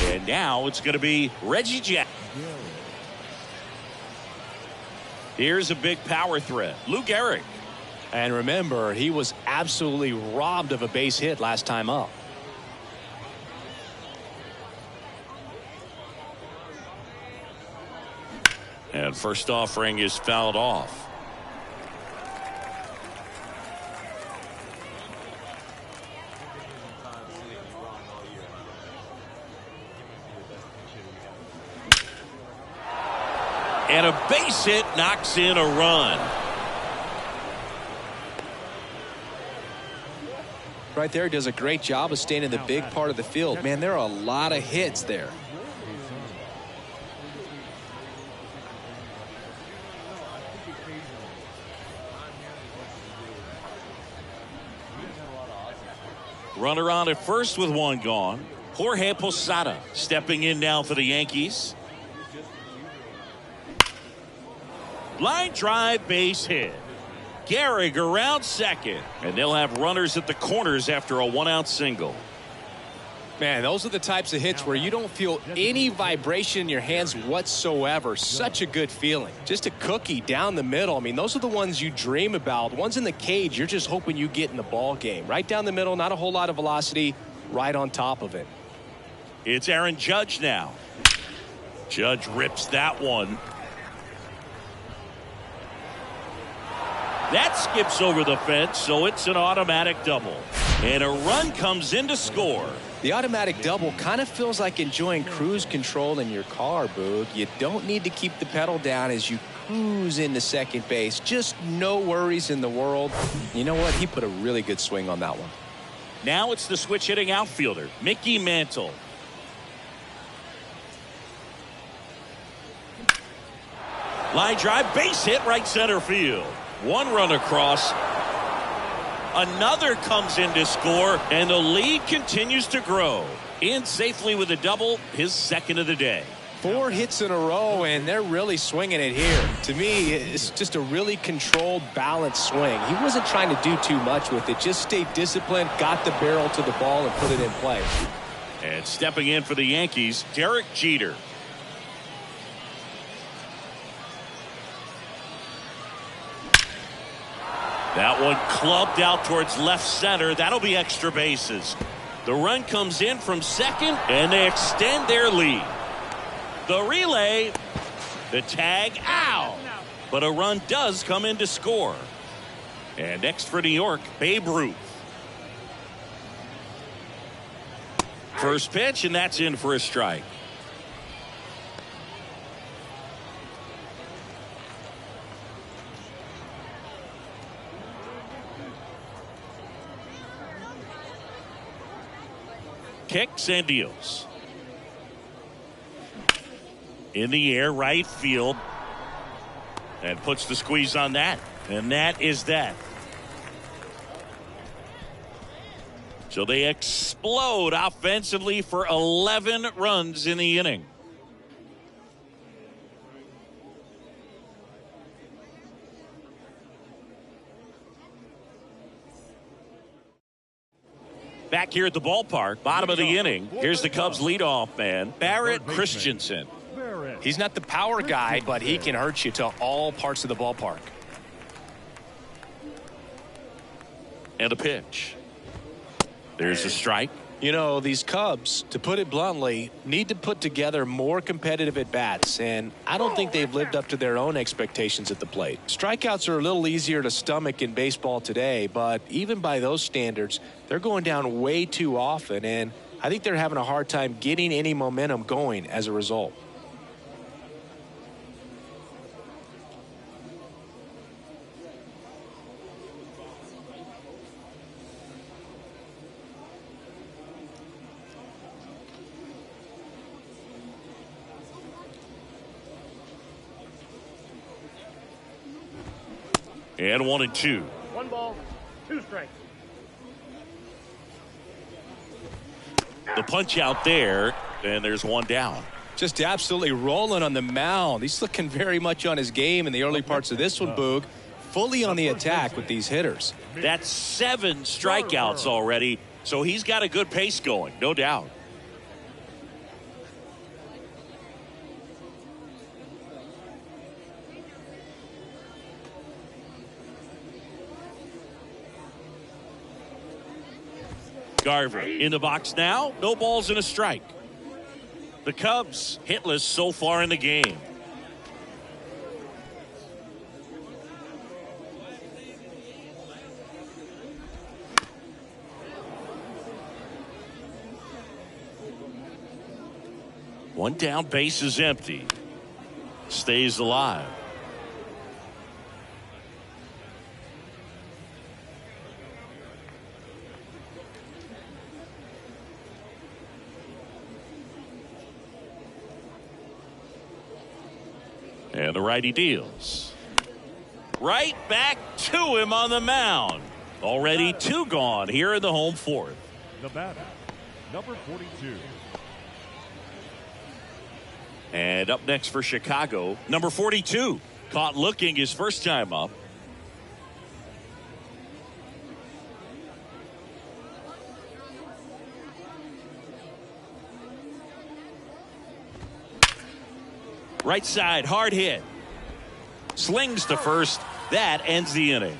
Speaker 1: And now it's going to be Reggie Jackson. Here's a big power threat, Lou Gehrig.
Speaker 2: And remember, he was absolutely robbed of a base hit last time up.
Speaker 1: And first offering is fouled off. And a base hit knocks in a run.
Speaker 2: Right there, does a great job of staying in the big part of the field. Man, there are a lot of hits there.
Speaker 1: Runner on at first with one gone. Jorge Posada stepping in now for the Yankees. Line drive, base hit. Gehrig around second, and they'll have runners at the corners after a one-out single.
Speaker 2: Man, those are the types of hits where you don't feel any vibration in your hands whatsoever. Such a good feeling. Just a cookie down the middle. I mean, those are the ones you dream about. The ones in the cage, you're just hoping you get in the ball game. Right down the middle, not a whole lot of velocity, right on top of it.
Speaker 1: It's Aaron Judge now. Judge rips that one. That skips over the fence, so it's an automatic double. And a run comes in to score.
Speaker 2: The automatic double kind of feels like enjoying cruise control in your car, Boog. You don't need to keep the pedal down as you cruise into second base. Just no worries in the world. You know what? He put a really good swing on that one.
Speaker 1: Now it's the switch-hitting outfielder, Mickey Mantle. Line drive, base hit, right center field. One run across. Another comes in to score, and the lead continues to grow. In safely with a double, his second of the day.
Speaker 2: 4 hits in a row, and they're really swinging it here. To me, it's just a really controlled, balanced swing. He wasn't trying to do too much with it. Just stayed disciplined, got the barrel to the ball, and put it in play.
Speaker 1: And stepping in for the Yankees, Derek Jeter. That one clubbed out towards left center. That'll be extra bases. The run comes in from second, and they extend their lead. The relay, the tag, ow! But a run does come in to score. And next for New York, Babe Ruth. First pitch, and that's in for a strike. Kicks and deals. In the air, right field. And puts the squeeze on that. And that is that. So they explode offensively for 11 runs in the inning. Back here at the ballpark, bottom of the inning. Here's the Cubs leadoff man, Barrett Christensen.
Speaker 2: He's not the power guy, but he can hurt you to all parts of the ballpark.
Speaker 1: And a pitch. There's a strike.
Speaker 2: You know, these Cubs, to put it bluntly, need to put together more competitive at-bats, and I don't think they've lived up to their own expectations at the plate. Strikeouts are a little easier to stomach in baseball today, but even by those standards, they're going down way too often, and I think they're having a hard time getting any momentum going as a result.
Speaker 1: And 1-2.
Speaker 4: 1 ball, 2 strikes.
Speaker 1: The punch out there, and there's one down.
Speaker 2: Just absolutely rolling on the mound. He's looking very much on his game in the early parts of this one, Boog. Fully on the attack with these hitters.
Speaker 1: That's 7 strikeouts already, so he's got a good pace going, no doubt. Garver in the box now. No balls and a strike. The Cubs hitless so far in the game. One down, base is empty. Stays alive. And the righty deals. Right back to him on the mound. Already 2 gone here in the home fourth.
Speaker 3: The batter, number 42.
Speaker 1: And up next for Chicago, number 42. Caught looking his first time up. Right side, hard hit. Slings to first. That ends the inning.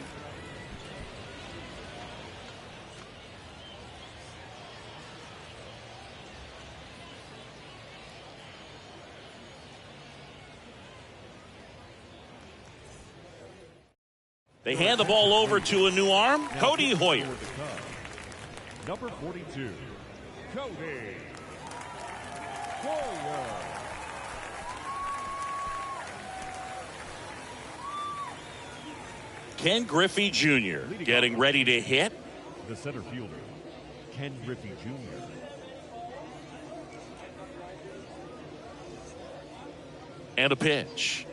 Speaker 1: They hand the ball over to a new arm, Cody Hoyer.
Speaker 3: Number 42, Cody Hoyer.
Speaker 1: Ken Griffey Jr. getting ready to hit.
Speaker 3: The center fielder, Ken Griffey Jr.
Speaker 1: And a pitch.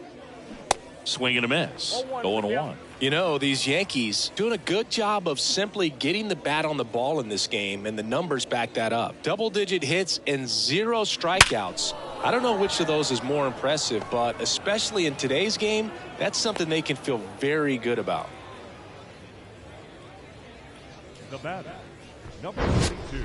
Speaker 1: Swing and a miss. 0-1.
Speaker 2: You know, these Yankees doing a good job of simply getting the bat on the ball in this game, and the numbers back that up. Double-digit hits and 0 strikeouts. I don't know which of those is more impressive, but especially in today's game, that's something they can feel very good about.
Speaker 3: The batter, number 22.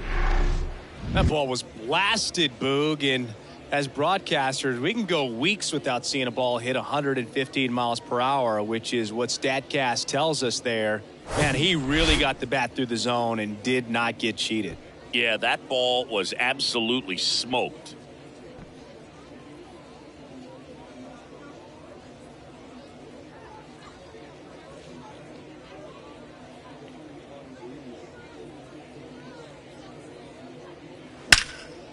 Speaker 2: That ball was blasted, Boog, and as broadcasters, we can go weeks without seeing a ball hit 115 miles per hour, which is what StatCast tells us there. Man, he really got the bat through the zone and did not get cheated.
Speaker 1: Yeah, that ball was absolutely smoked.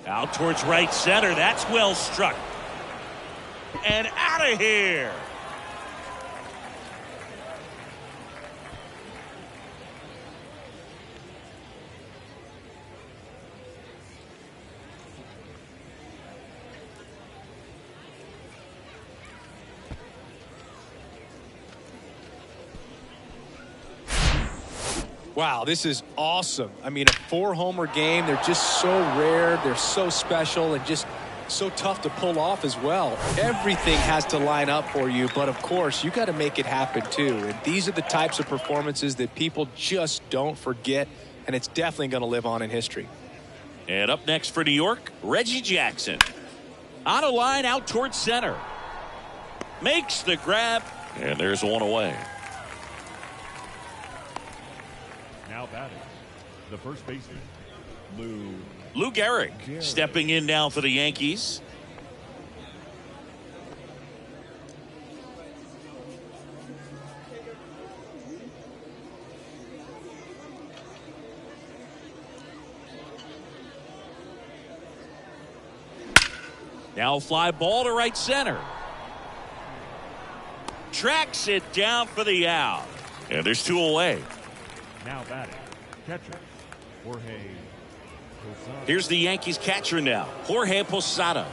Speaker 1: Out towards right center. That's well struck. And out of here.
Speaker 2: Wow, this is awesome. I mean, a 4-homer game. They're just so rare. They're so special and just so tough to pull off as well. Everything has to line up for you, but of course, you got to make it happen too. And these are the types of performances that people just don't forget, and it's definitely going to live on in history.
Speaker 1: And up next for New York, Reggie Jackson. On a line out towards center. Makes the grab, and there's one away.
Speaker 3: Now batting, the first baseman,
Speaker 1: Lou Gehrig stepping in now for the Yankees. Now fly ball to right center. Tracks it down for the out. And there's 2 away.
Speaker 3: Now batting, catcher, Jorge Posada.
Speaker 1: Here's the Yankees catcher now, Jorge Posada.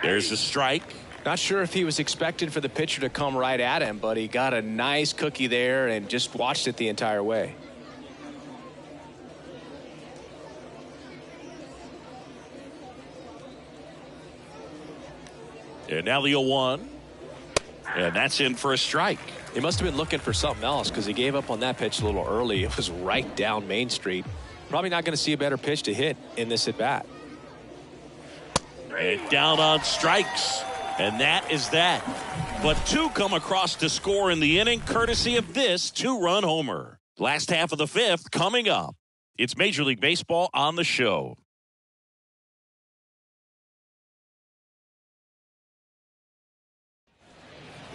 Speaker 1: There's a strike.
Speaker 2: Not sure if he was expected for the pitcher to come right at him, but he got a nice cookie there and just watched it the entire way.
Speaker 1: And now the 0-1. And that's in for a strike.
Speaker 2: He must have been looking for something else because he gave up on that pitch a little early. It was right down Main Street. Probably not going to see a better pitch to hit in this at bat.
Speaker 1: And down on strikes. And that is that. But 2 come across to score in the inning, courtesy of this 2-run homer. Last half of the 5th coming up. It's Major League Baseball on the show.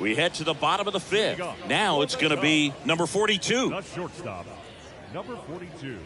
Speaker 1: We head to the bottom of the 5th. Now it's going to be number 42.
Speaker 3: The shortstop, number 42.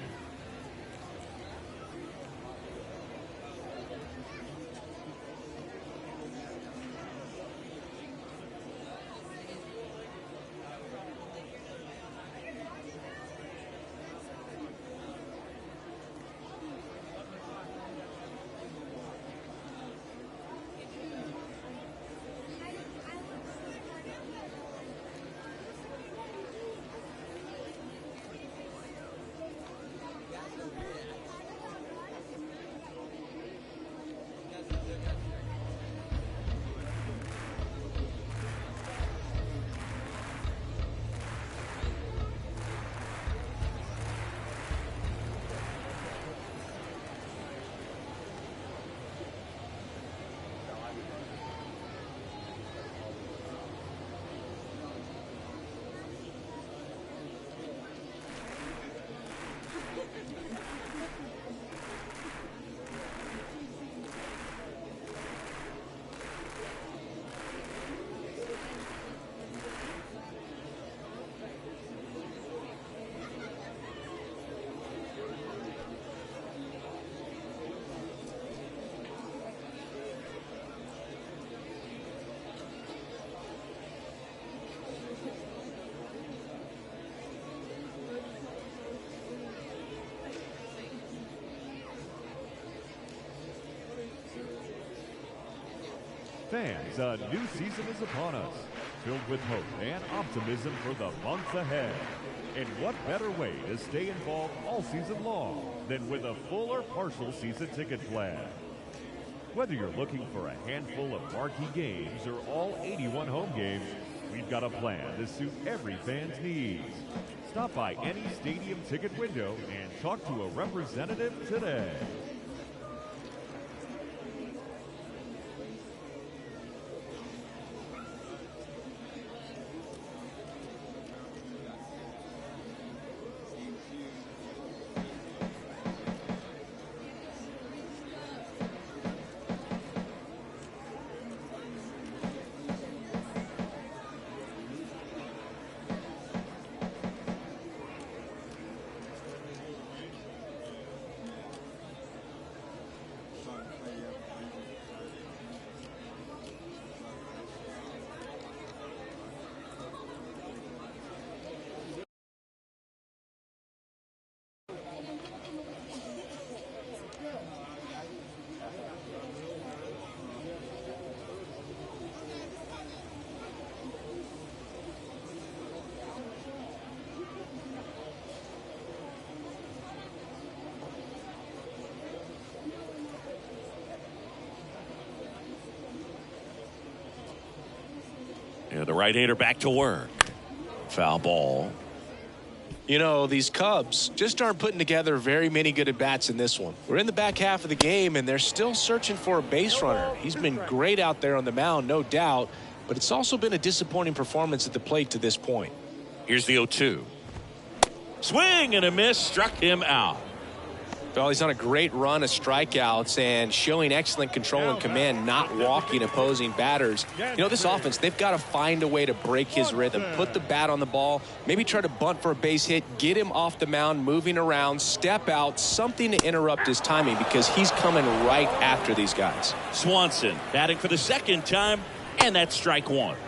Speaker 3: Fans, a new season is upon us, filled with hope and optimism for the months ahead. And what better way to stay involved all season long than with a full or partial season ticket plan? Whether you're looking for a handful of marquee games or all 81 home games, we've got a plan to suit every fan's needs. Stop by any stadium ticket window and talk to a representative today.
Speaker 1: Yeah, the right-hander back to work. Foul ball.
Speaker 2: You know, these Cubs just aren't putting together very many good at-bats in this one. We're in the back half of the game, and they're still searching for a base runner. He's been great out there on the mound, no doubt, but it's also been a disappointing performance at the plate to this point.
Speaker 1: Here's the 0-2. Swing and a miss, struck him out.
Speaker 2: Well, he's on a great run of strikeouts and showing excellent control and command, not walking opposing batters. You know, this offense, they've got to find a way to break his rhythm, put the bat on the ball, maybe try to bunt for a base hit, get him off the mound, moving around, step out, something to interrupt his timing because he's coming right after these guys.
Speaker 1: Swanson batting for the second time, and that's strike one.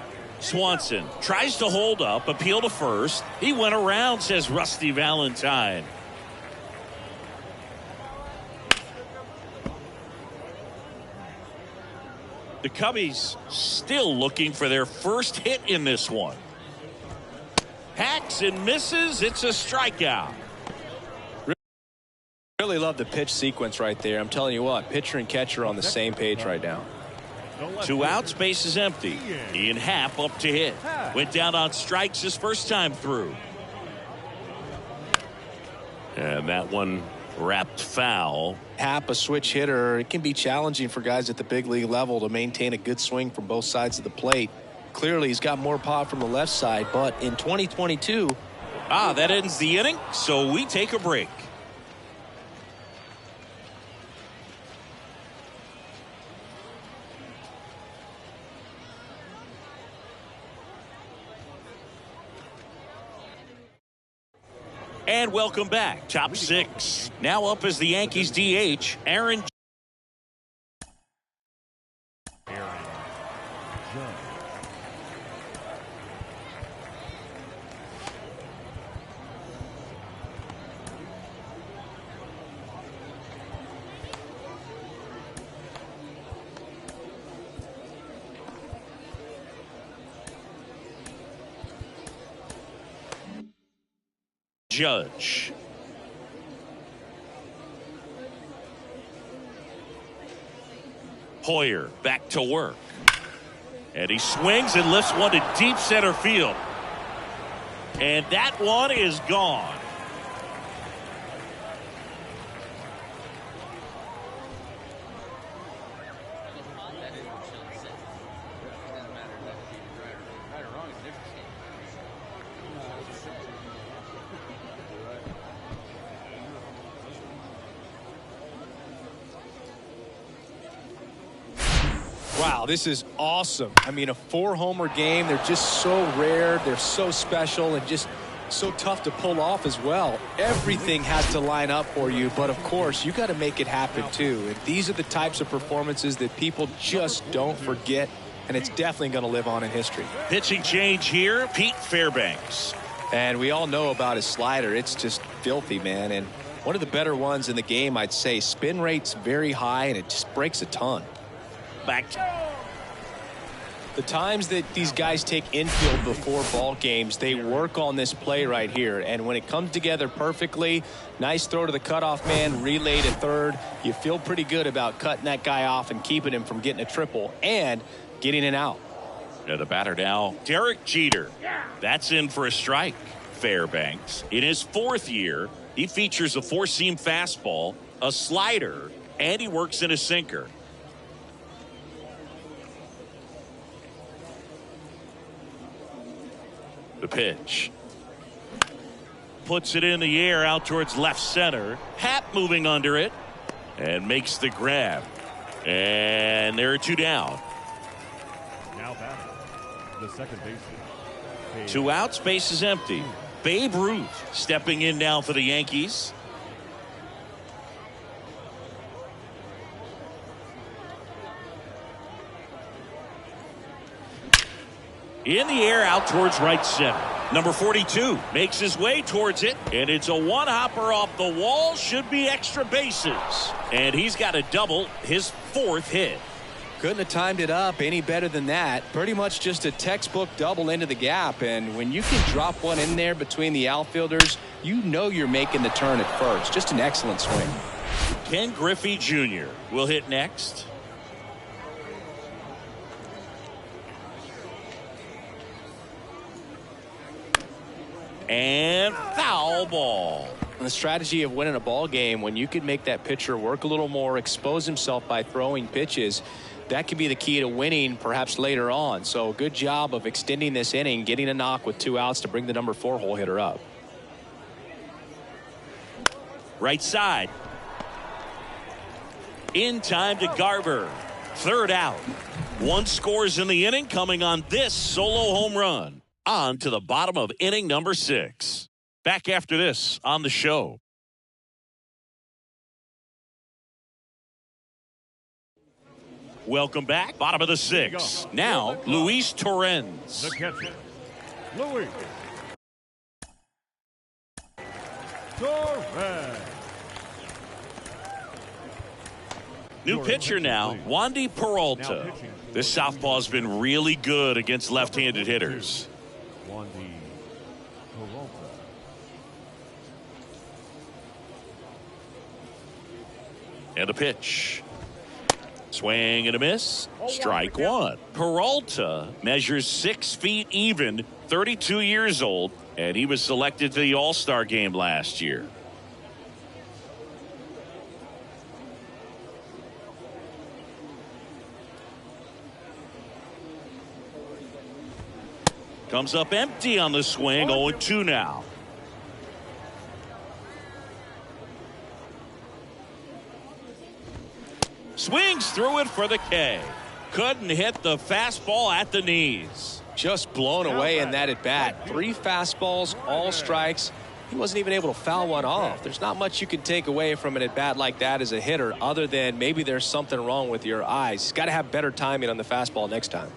Speaker 1: Swanson tries to hold up, appeal to first. He went around, says Rusty Valentine. The Cubbies still looking for their first hit in this one. Hacks and misses. It's a strikeout.
Speaker 2: Really love the pitch sequence right there. I'm telling you what, pitcher and catcher on the same page right now.
Speaker 1: 2 outs, base is empty. Ian Happ up to hit. Went down on strikes his first time through. And that one wrapped foul.
Speaker 2: Happ, a switch hitter, it can be challenging for guys at the big league level to maintain a good swing from both sides of the plate. Clearly, he's got more pop from the left side, but in 2022...
Speaker 1: that ends the inning, so we take a break. And welcome back. Top six. Now up as the Yankees DH, Aaron Judge. Hoyer back to work. And he swings and lifts one to deep center field. And that one is gone.
Speaker 2: Wow, this is awesome. I mean, a 4-homer game. They're just so rare. They're so special and just so tough to pull off as well. Everything has to line up for you, but of course, you got to make it happen too. And these are the types of performances that people just don't forget, and it's definitely going to live on in history.
Speaker 1: Pitching change here, Pete Fairbanks.
Speaker 2: And we all know about his slider. It's just filthy, man. And one of the better ones in the game, I'd say. Spin rate's very high, and it just breaks a ton.
Speaker 1: Back.
Speaker 2: The times that these guys take infield before ball games, they work on this play right here. And when it comes together perfectly, nice throw to the cutoff man, relay to third. You feel pretty good about cutting that guy off and keeping him from getting a triple and getting an out.
Speaker 1: Yeah, the batter now, Derek Jeter. That's in for a strike. Fairbanks, in his 4th year, he features a 4-seam fastball, a slider, and he works in a sinker. The pitch. Puts it in the air out towards left center. Happ moving under it and makes the grab. And there are 2 down.
Speaker 3: Now batting, the second baseman.
Speaker 1: 2 outs, base is empty. Babe Ruth stepping in now for the Yankees. In the air out towards right center. Number 42 makes his way towards it, and it's a one-hopper off the wall. Should be extra bases. And he's got a double, his 4th hit.
Speaker 2: Couldn't have timed it up any better than that. Pretty much just a textbook double into the gap. And when you can drop one in there between the outfielders, you know you're making the turn at first. Just an excellent swing.
Speaker 1: Ken Griffey Jr. will hit next. And foul ball.
Speaker 2: The strategy of winning a ball game, when you can make that pitcher work a little more, expose himself by throwing pitches, that can be the key to winning perhaps later on. So good job of extending this inning, getting a knock with 2 outs to bring the number 4 hole hitter up.
Speaker 1: Right side. In time to Garver. 3rd out. 1 scores in the inning, coming on this solo home run. On to the bottom of inning number 6. Back after this on the show. Welcome back. Bottom of the 6th. Now, Luis Torrens.
Speaker 3: The catcher, Luis Torres.
Speaker 1: New pitcher now, Wandy Peralta. This southpaw's been really good against left-handed hitters.
Speaker 3: Wandy Peralta.
Speaker 1: And a pitch. Swing and a miss. Strike 1. Peralta measures 6 feet even, 32 years old, and he was selected to the All-Star game last year. Comes up empty on the swing. 0-2 now. Swings through it for the K. Couldn't hit the fastball at the knees.
Speaker 2: Just blown away in that at bat. 3 fastballs, all strikes. He wasn't even able to foul one off. There's not much you can take away from an at bat like that as a hitter, other than maybe there's something wrong with your eyes. He's got to have better timing on the fastball next time.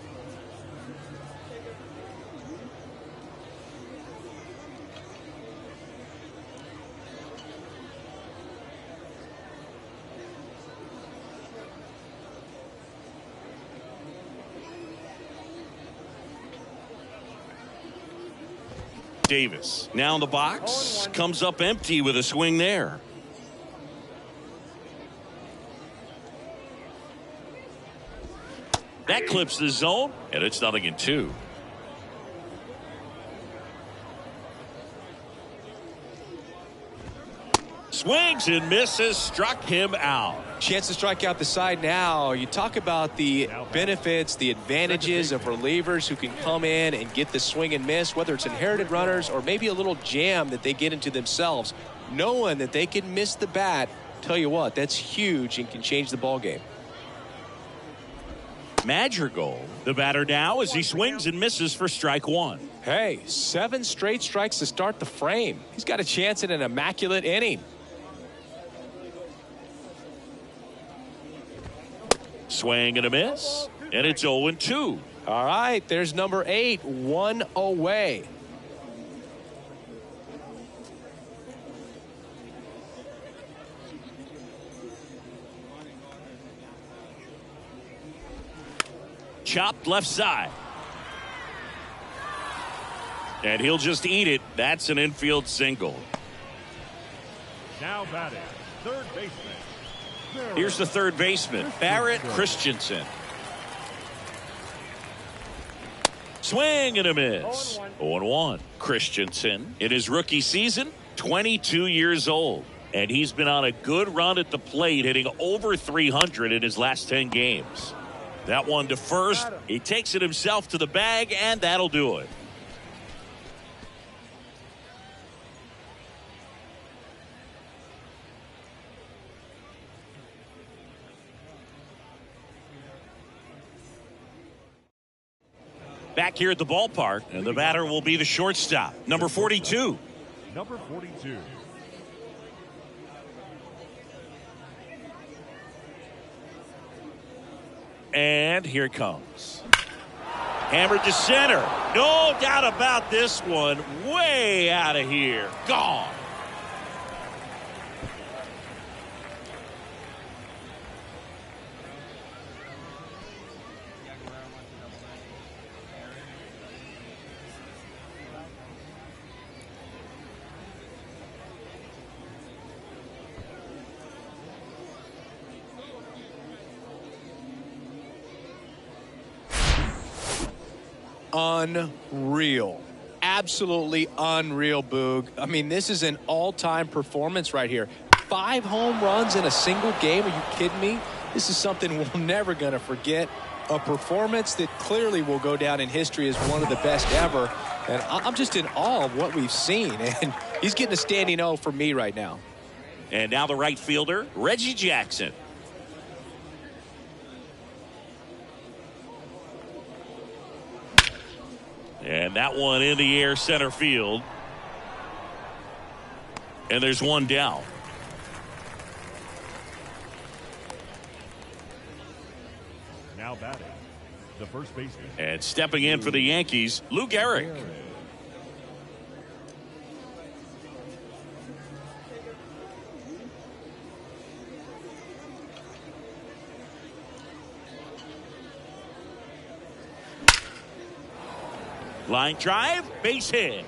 Speaker 1: Davis now in the box, comes up empty with a swing there. That clips the zone, and it's 0-2. Swings and misses, struck him out.
Speaker 2: Chance to strike out the side now. You talk about the benefits, the advantages of relievers who can come in and get the swing and miss, whether it's inherited runners or maybe a little jam that they get into themselves. Knowing that they can miss the bat, tell you what, that's huge and can change the ball game.
Speaker 1: Madrigal, the batter now, as he swings and misses for strike 1.
Speaker 2: Hey, 7 straight strikes to start the frame. He's got a chance at an immaculate inning.
Speaker 1: Swing and a miss, and it's 0-2.
Speaker 2: All right, there's number 8, 1 away.
Speaker 1: chopped left side. And he'll just eat it. That's an infield single.
Speaker 3: Now batting, third baseman.
Speaker 1: Here's the third baseman, Barrett Christensen. Swing and a miss. 0-1. Christensen, in his rookie season, 22 years old. And he's been on a good run at the plate, hitting over 300 in his last 10 games. That one to first. He takes it himself to the bag, and that'll do it. Back here at the ballpark, and the batter will be the shortstop, number 42.
Speaker 3: Number 42.
Speaker 1: And here it comes. Hammered to center. No doubt about this one. Way out of here. Gone.
Speaker 2: Unreal. Absolutely unreal, Boog. I mean, this is an all-time performance right here. 5 home runs in a single game. Are you kidding me? This is something we're never going to forget. A performance that clearly will go down in history as one of the best ever. And I'm just in awe of what we've seen. And he's getting a standing O for me right now.
Speaker 1: And now the right fielder, Reggie Jackson. And that one in the air center field. And there's one down.
Speaker 3: Now batting, the first baseman.
Speaker 1: And stepping in for the Yankees, Lou Gehrig. Line drive, base hit.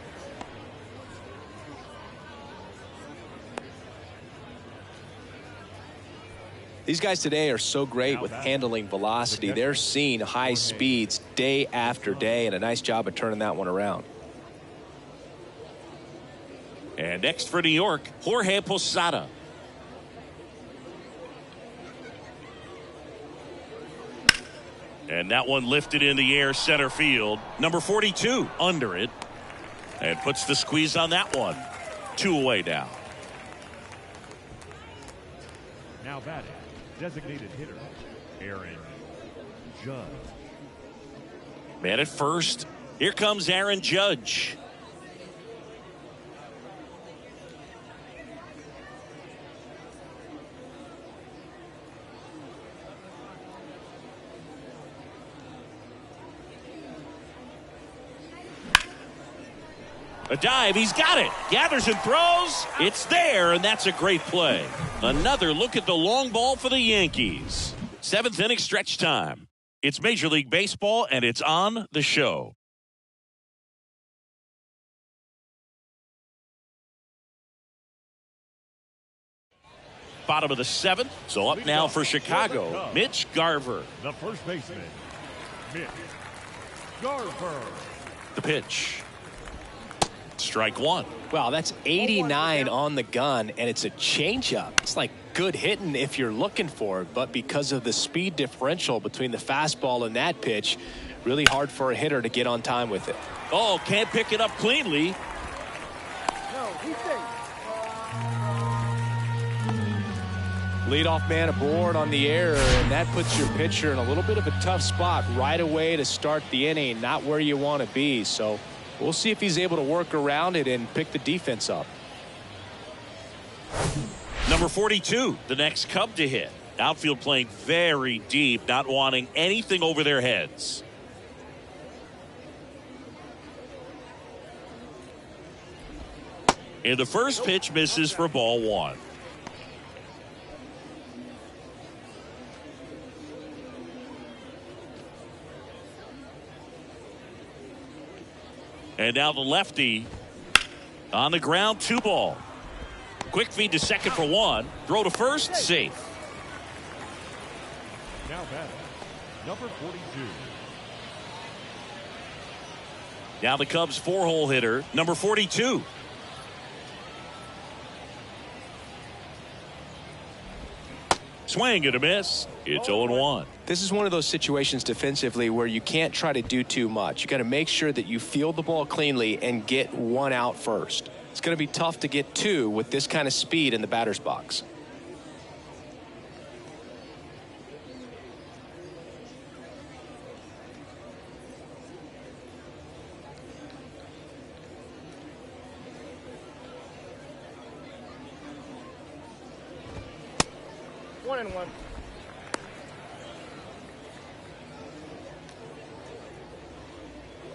Speaker 2: These guys today are so great with handling velocity. They're seeing high speeds day after day, and a nice job of turning that one around.
Speaker 1: And next for New York, Jorge Posada. And that one lifted in the air center field. Number 42 under it. And puts the squeeze on that one. 2 away now.
Speaker 3: Now batting, designated hitter, Aaron Judge.
Speaker 1: Man at first. Here comes Aaron Judge. A dive, he's got it. Gathers and throws. It's there, and that's a great play. Another look at the long ball for the Yankees. 7th inning stretch time. It's Major League Baseball, and it's on the show. Bottom of the 7th. So up now for Chicago, Mitch Garver.
Speaker 3: The first baseman, Mitch Garver.
Speaker 1: The pitch. Strike 1.
Speaker 2: Wow, that's 89 on the gun, and it's a changeup. It's like good hitting if you're looking for it, but because of the speed differential between the fastball and that pitch, really hard for a hitter to get on time with it.
Speaker 1: Oh, can't pick it up cleanly.
Speaker 2: Leadoff man aboard on the air, and that puts your pitcher in a little bit of a tough spot right away to start the inning, not where you want to be. So we'll see if he's able to work around it and pick the defense up.
Speaker 1: Number 42, the next Cub to hit. Outfield playing very deep, not wanting anything over their heads. And the first pitch misses for ball 1. And now the lefty on the ground, 2 ball. Quick feed to second for 1. Throw to first, safe.
Speaker 3: Now batting, number 42.
Speaker 1: Now the Cubs 4-hole hitter, number 42. Swing and a miss. It's 0-1.
Speaker 2: This is one of those situations defensively where you can't try to do too much. You got to make sure that you field the ball cleanly and get 1 out first. It's going to be tough to get 2 with this kind of speed in the batter's box.
Speaker 4: One and one.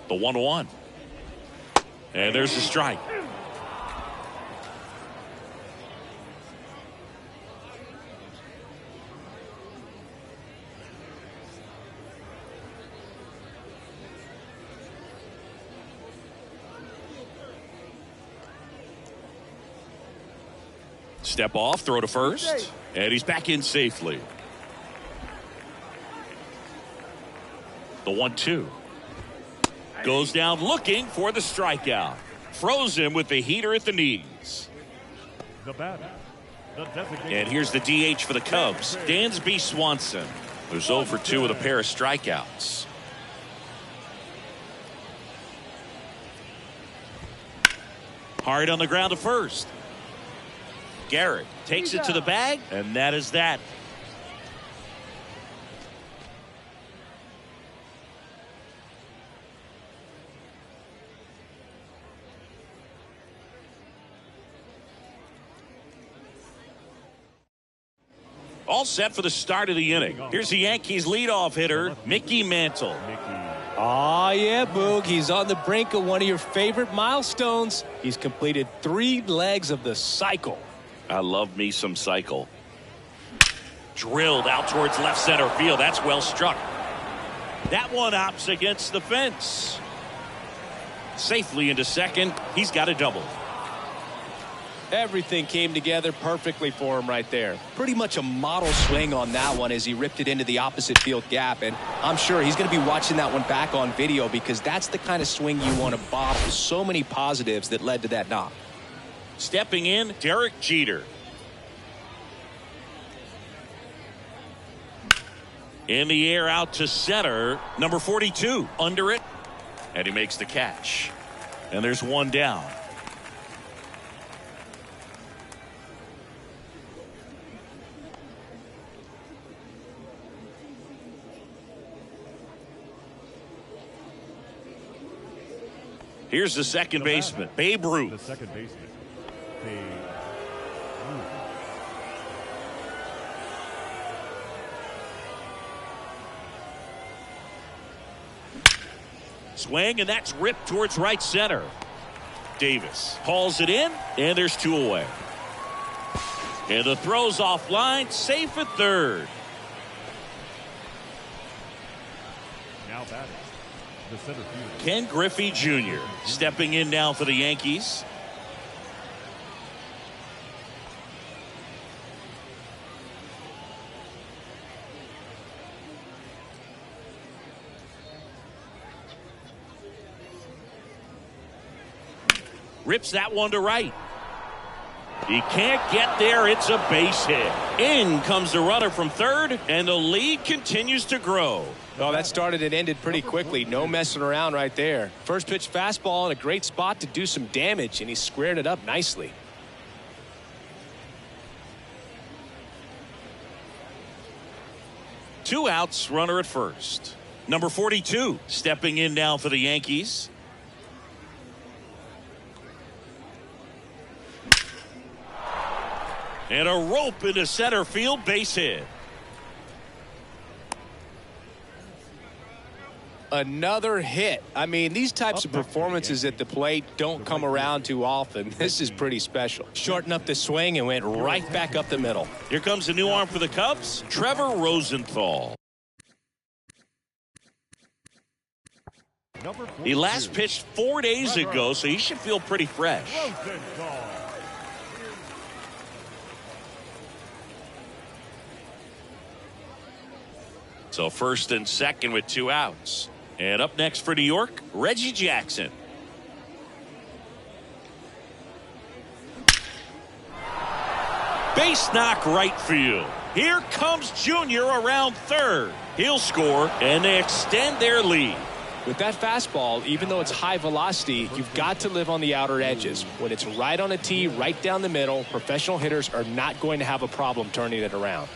Speaker 1: The 1-1. And there's a strike. Step off, throw to first, and he's back in safely. The 1-2. Goes down looking for the strikeout. Throws him with the heater at the knees.
Speaker 3: The batter, the designated.
Speaker 1: And here's the DH for the Cubs, Dansby Swanson, who's 0 for 2 with a pair of strikeouts. Hard on the ground to first. Garrett takes it to the bag, and that is that. All set for the start of the inning. Here's the Yankees leadoff hitter, Mickey Mantle.
Speaker 2: Oh, yeah, Boog. He's on the brink of one of your favorite milestones. He's completed 3 legs of the cycle.
Speaker 1: I love me some cycle. Drilled out towards left center field. That's well struck. That one opts against the fence. Safely into second. He's got a double.
Speaker 2: Everything came together perfectly for him right there. Pretty much a model swing on that one as he ripped it into the opposite field gap. And I'm sure he's going to be watching that one back on video because that's the kind of swing you want to bottle. So many positives that led to that knock.
Speaker 1: Stepping in, Derek Jeter. In the air out to center, number 42. Under it, and he makes the catch. And there's 1 down. Here's the second baseman, Babe Ruth.
Speaker 3: The second baseman, Babe Ruth.
Speaker 1: Swing, and that's ripped towards right center. Davis hauls it in, and there's 2 away. And the throw's offline, safe at third.
Speaker 3: Now batting, the center fielder,
Speaker 1: Ken Griffey Jr. stepping in now for the Yankees. Rips that one to right. He can't get there. It's a base hit. In comes the runner from third, and the lead continues to grow.
Speaker 2: Oh, that started and ended pretty quickly. No messing around right there. First pitch fastball in a great spot to do some damage, and he squared it up nicely.
Speaker 1: Two outs, runner at first. Number 42 stepping in now for the Yankees. And a rope into center field, base hit.
Speaker 2: Another hit. I mean, these types of performances at the plate don't come around too often. This is pretty special. Shortened up the swing and went right back up the middle.
Speaker 1: Here comes a new arm for the Cubs, Trevor Rosenthal.
Speaker 3: Number 42.
Speaker 1: He last pitched 4 days ago, so he should feel pretty fresh.
Speaker 3: Rosenthal.
Speaker 1: So first and second with 2 outs. And up next for New York, Reggie Jackson. Base knock right field. Here comes Junior around third. He'll score, and they extend their lead.
Speaker 2: With that fastball, even though it's high velocity, you've got to live on the outer edges. When it's right on a tee, right down the middle, professional hitters are not going to have a problem turning it around.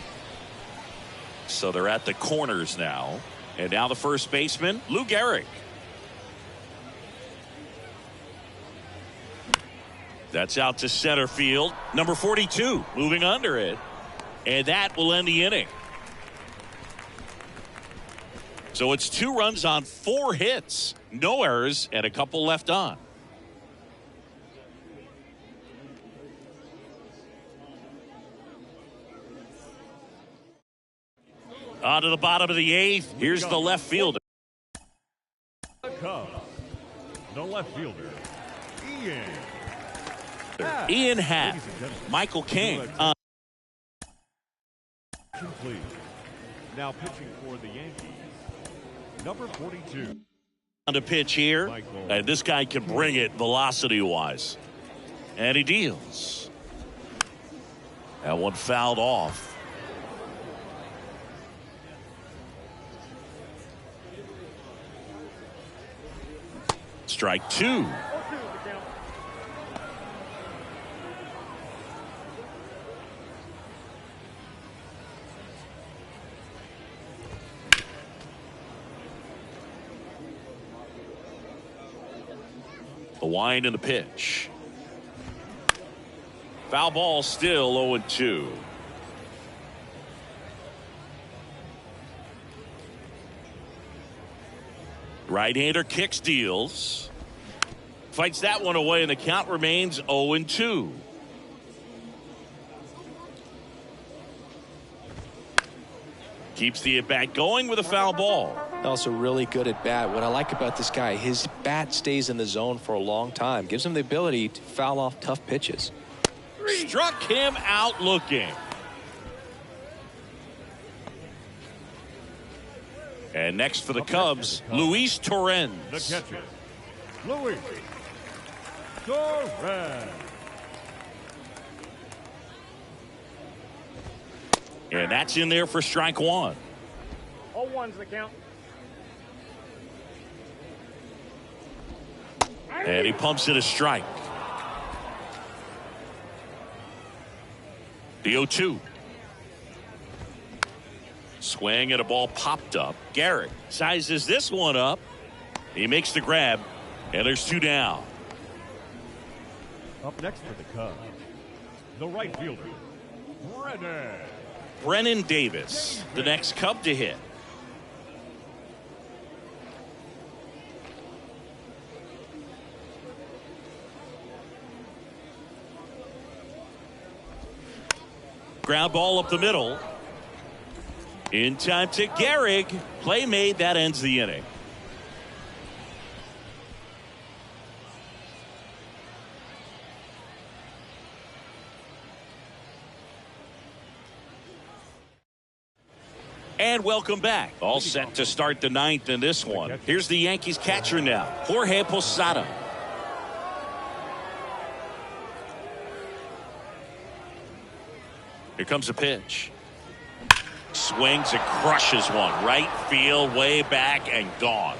Speaker 1: So they're at the corners now. And now the first baseman, Lou Gehrig. That's out to center field. Number 42 moving under it. And that will end the inning. So it's 2 runs on 4 hits. No errors and a couple left on. On to the bottom of the 8th. Here's the left fielder.
Speaker 3: The Cubs. The left fielder,
Speaker 1: Ian Happ. Michael King.
Speaker 3: Complete. Now pitching for the Yankees. Number 42.
Speaker 1: On to pitch here. And this guy can bring it velocity-wise. And he deals. That one fouled off. Strike 2. The wind and the pitch. Foul ball, still 0-2. Right-hander kicks, deals. Fights that one away, and the count remains 0-2. Keeps the at-bat going with a foul ball.
Speaker 2: Also really good at bat. What I like about this guy, his bat stays in the zone for a long time. Gives him the ability to foul off tough pitches.
Speaker 1: Struck him out looking. And next for the Cubs, Luis Torrens.
Speaker 3: The catcher, Luis Torrens.
Speaker 1: And that's in there for strike 1.
Speaker 4: 0-1's the count.
Speaker 1: And he pumps it a strike. The 0-2. Swing and a ball popped up. Gehrig sizes this one up. He makes the grab, and there's 2 down.
Speaker 3: Up next for the Cubs, the right fielder,
Speaker 1: Brennan Davis, the next Cub to hit. Ground ball up the middle. In time to Gehrig. Play made. That ends the inning. And welcome back. All set to start the 9th in this one. Here's the Yankees catcher now, Jorge Posada. Here comes a pitch. Swings and crushes one. Right field, way back, and gone.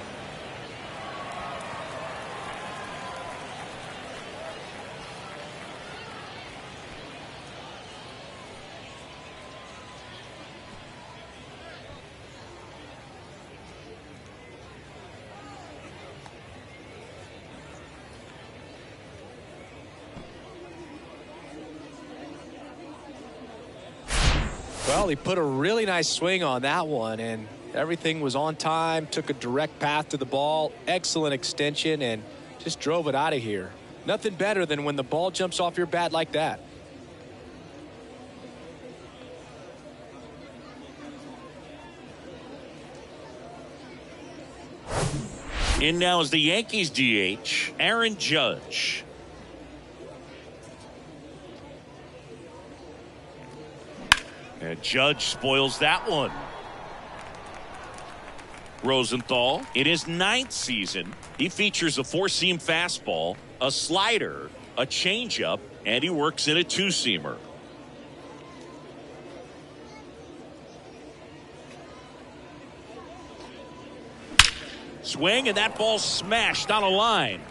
Speaker 2: Well, he put a really nice swing on that one, and everything was on time, took a direct path to the ball, excellent extension, and just drove it out of here. Nothing better than when the ball jumps off your bat like that.
Speaker 1: In now is the Yankees DH, Aaron Judge. And Judge spoils that one. Rosenthal, in his 9th season, he features a 4-seam fastball, a slider, a changeup, and he works in a 2-seamer. Swing, and that ball smashed on a line.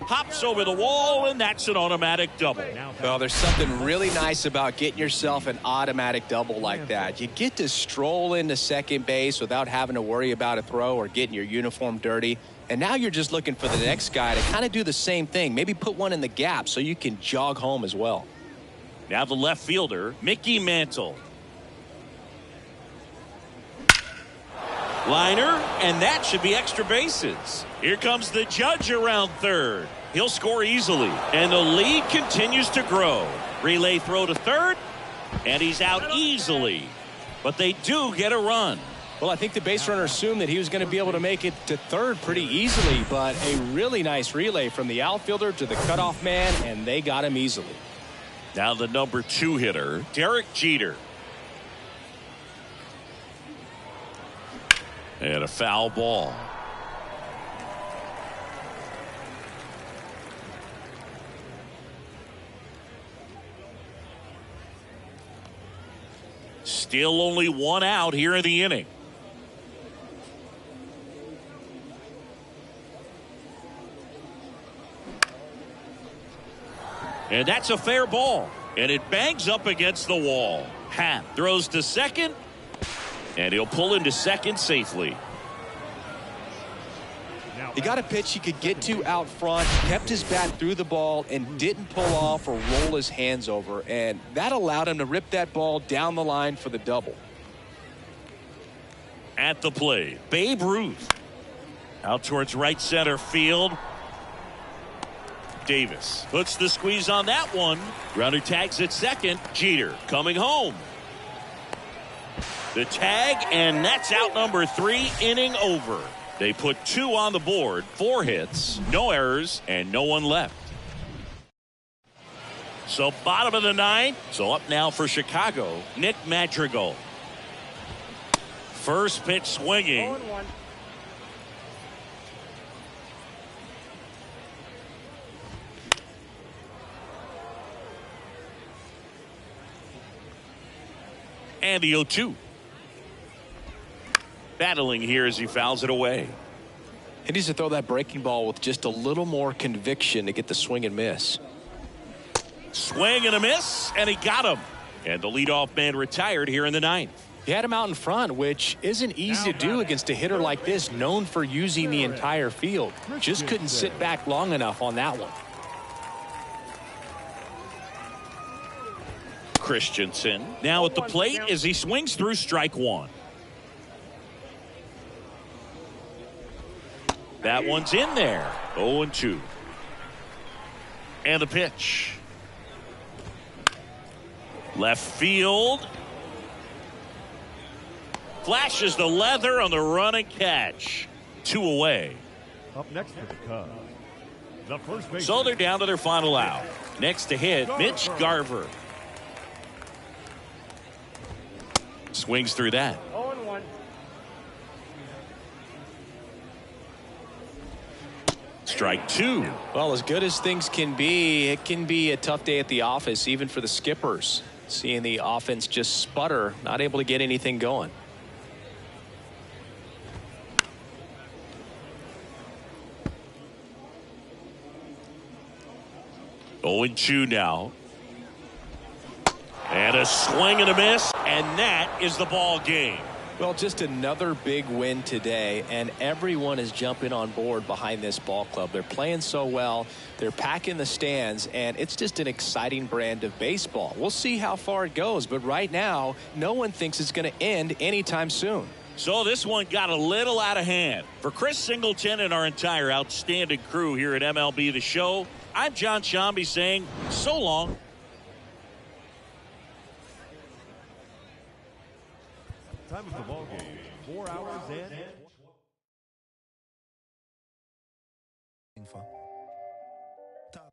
Speaker 1: Hops over the wall, and that's an automatic double.
Speaker 2: Well, there's something really nice about getting yourself an automatic double like that. You get to stroll into second base without having to worry about a throw or getting your uniform dirty. And now you're just looking for the next guy to kind of do the same thing. Maybe put one in the gap so you can jog home as well.
Speaker 1: Now the left fielder, Mickey Mantle. Liner, and that should be extra bases. Here comes the Judge around third. He'll score easily, and the lead continues to grow. Relay throw to third, and he's out easily. But they do get a run.
Speaker 2: Well, I think the base runner assumed that he was going to be able to make it to third pretty easily, but a really nice relay from the outfielder to the cutoff man, and they got him easily.
Speaker 1: Now the number 2 hitter, Derek Jeter. And a foul ball. Still only 1 out here in the inning. And that's a fair ball. And it bangs up against the wall. Happ throws to second. And he'll pull into second safely.
Speaker 2: He got a pitch he could get to out front, kept his bat through the ball, and didn't pull off or roll his hands over. And that allowed him to rip that ball down the line for the double.
Speaker 1: At the plate, Babe Ruth. Out towards right center field. Davis puts the squeeze on that one. Runner tags at second. Jeter coming home. The tag, and that's out number 3, inning over. They put 2 on the board, 4 hits, no errors, and no one left. So bottom of the 9th. So up now for Chicago, Nick Madrigal. First pitch swinging.
Speaker 4: 0-1.
Speaker 1: And the 0-2. Battling here as he fouls it away.
Speaker 2: He needs to throw that breaking ball with just a little more conviction to get the swing and miss.
Speaker 1: Swing and a miss, and he got him. And the leadoff man retired here in the 9th.
Speaker 2: He had him out in front, which isn't easy to do against a hitter like this, known for using the entire field. Just couldn't sit back long enough on that one.
Speaker 1: Christensen now at the plate as he swings through strike 1. That one's in there. 0-2. And the pitch. Left field. Flashes the leather on the run and catch. 2 away.
Speaker 3: Up next for the Cubs, the first baseman.
Speaker 1: So they're down to their final out. Next to hit, Mitch Garver. Swings through that.
Speaker 4: 0-1.
Speaker 1: Strike 2.
Speaker 2: Well, as good as things can be, it can be a tough day at the office, even for the skippers. Seeing the offense just sputter, not able to get anything going.
Speaker 1: Oh, 0-2 now. And a swing and a miss, and that is the ball game.
Speaker 2: Well, just another big win today, and everyone is jumping on board behind this ball club. They're playing so well. They're packing the stands, and it's just an exciting brand of baseball. We'll see how far it goes, but right now, no one thinks it's going to end anytime soon.
Speaker 1: So this one got a little out of hand. For Chris Singleton and our entire outstanding crew here at MLB The Show, I'm John Shambi saying so long.
Speaker 3: Time of the ball game, 4 hours and
Speaker 5: looking for? Talk.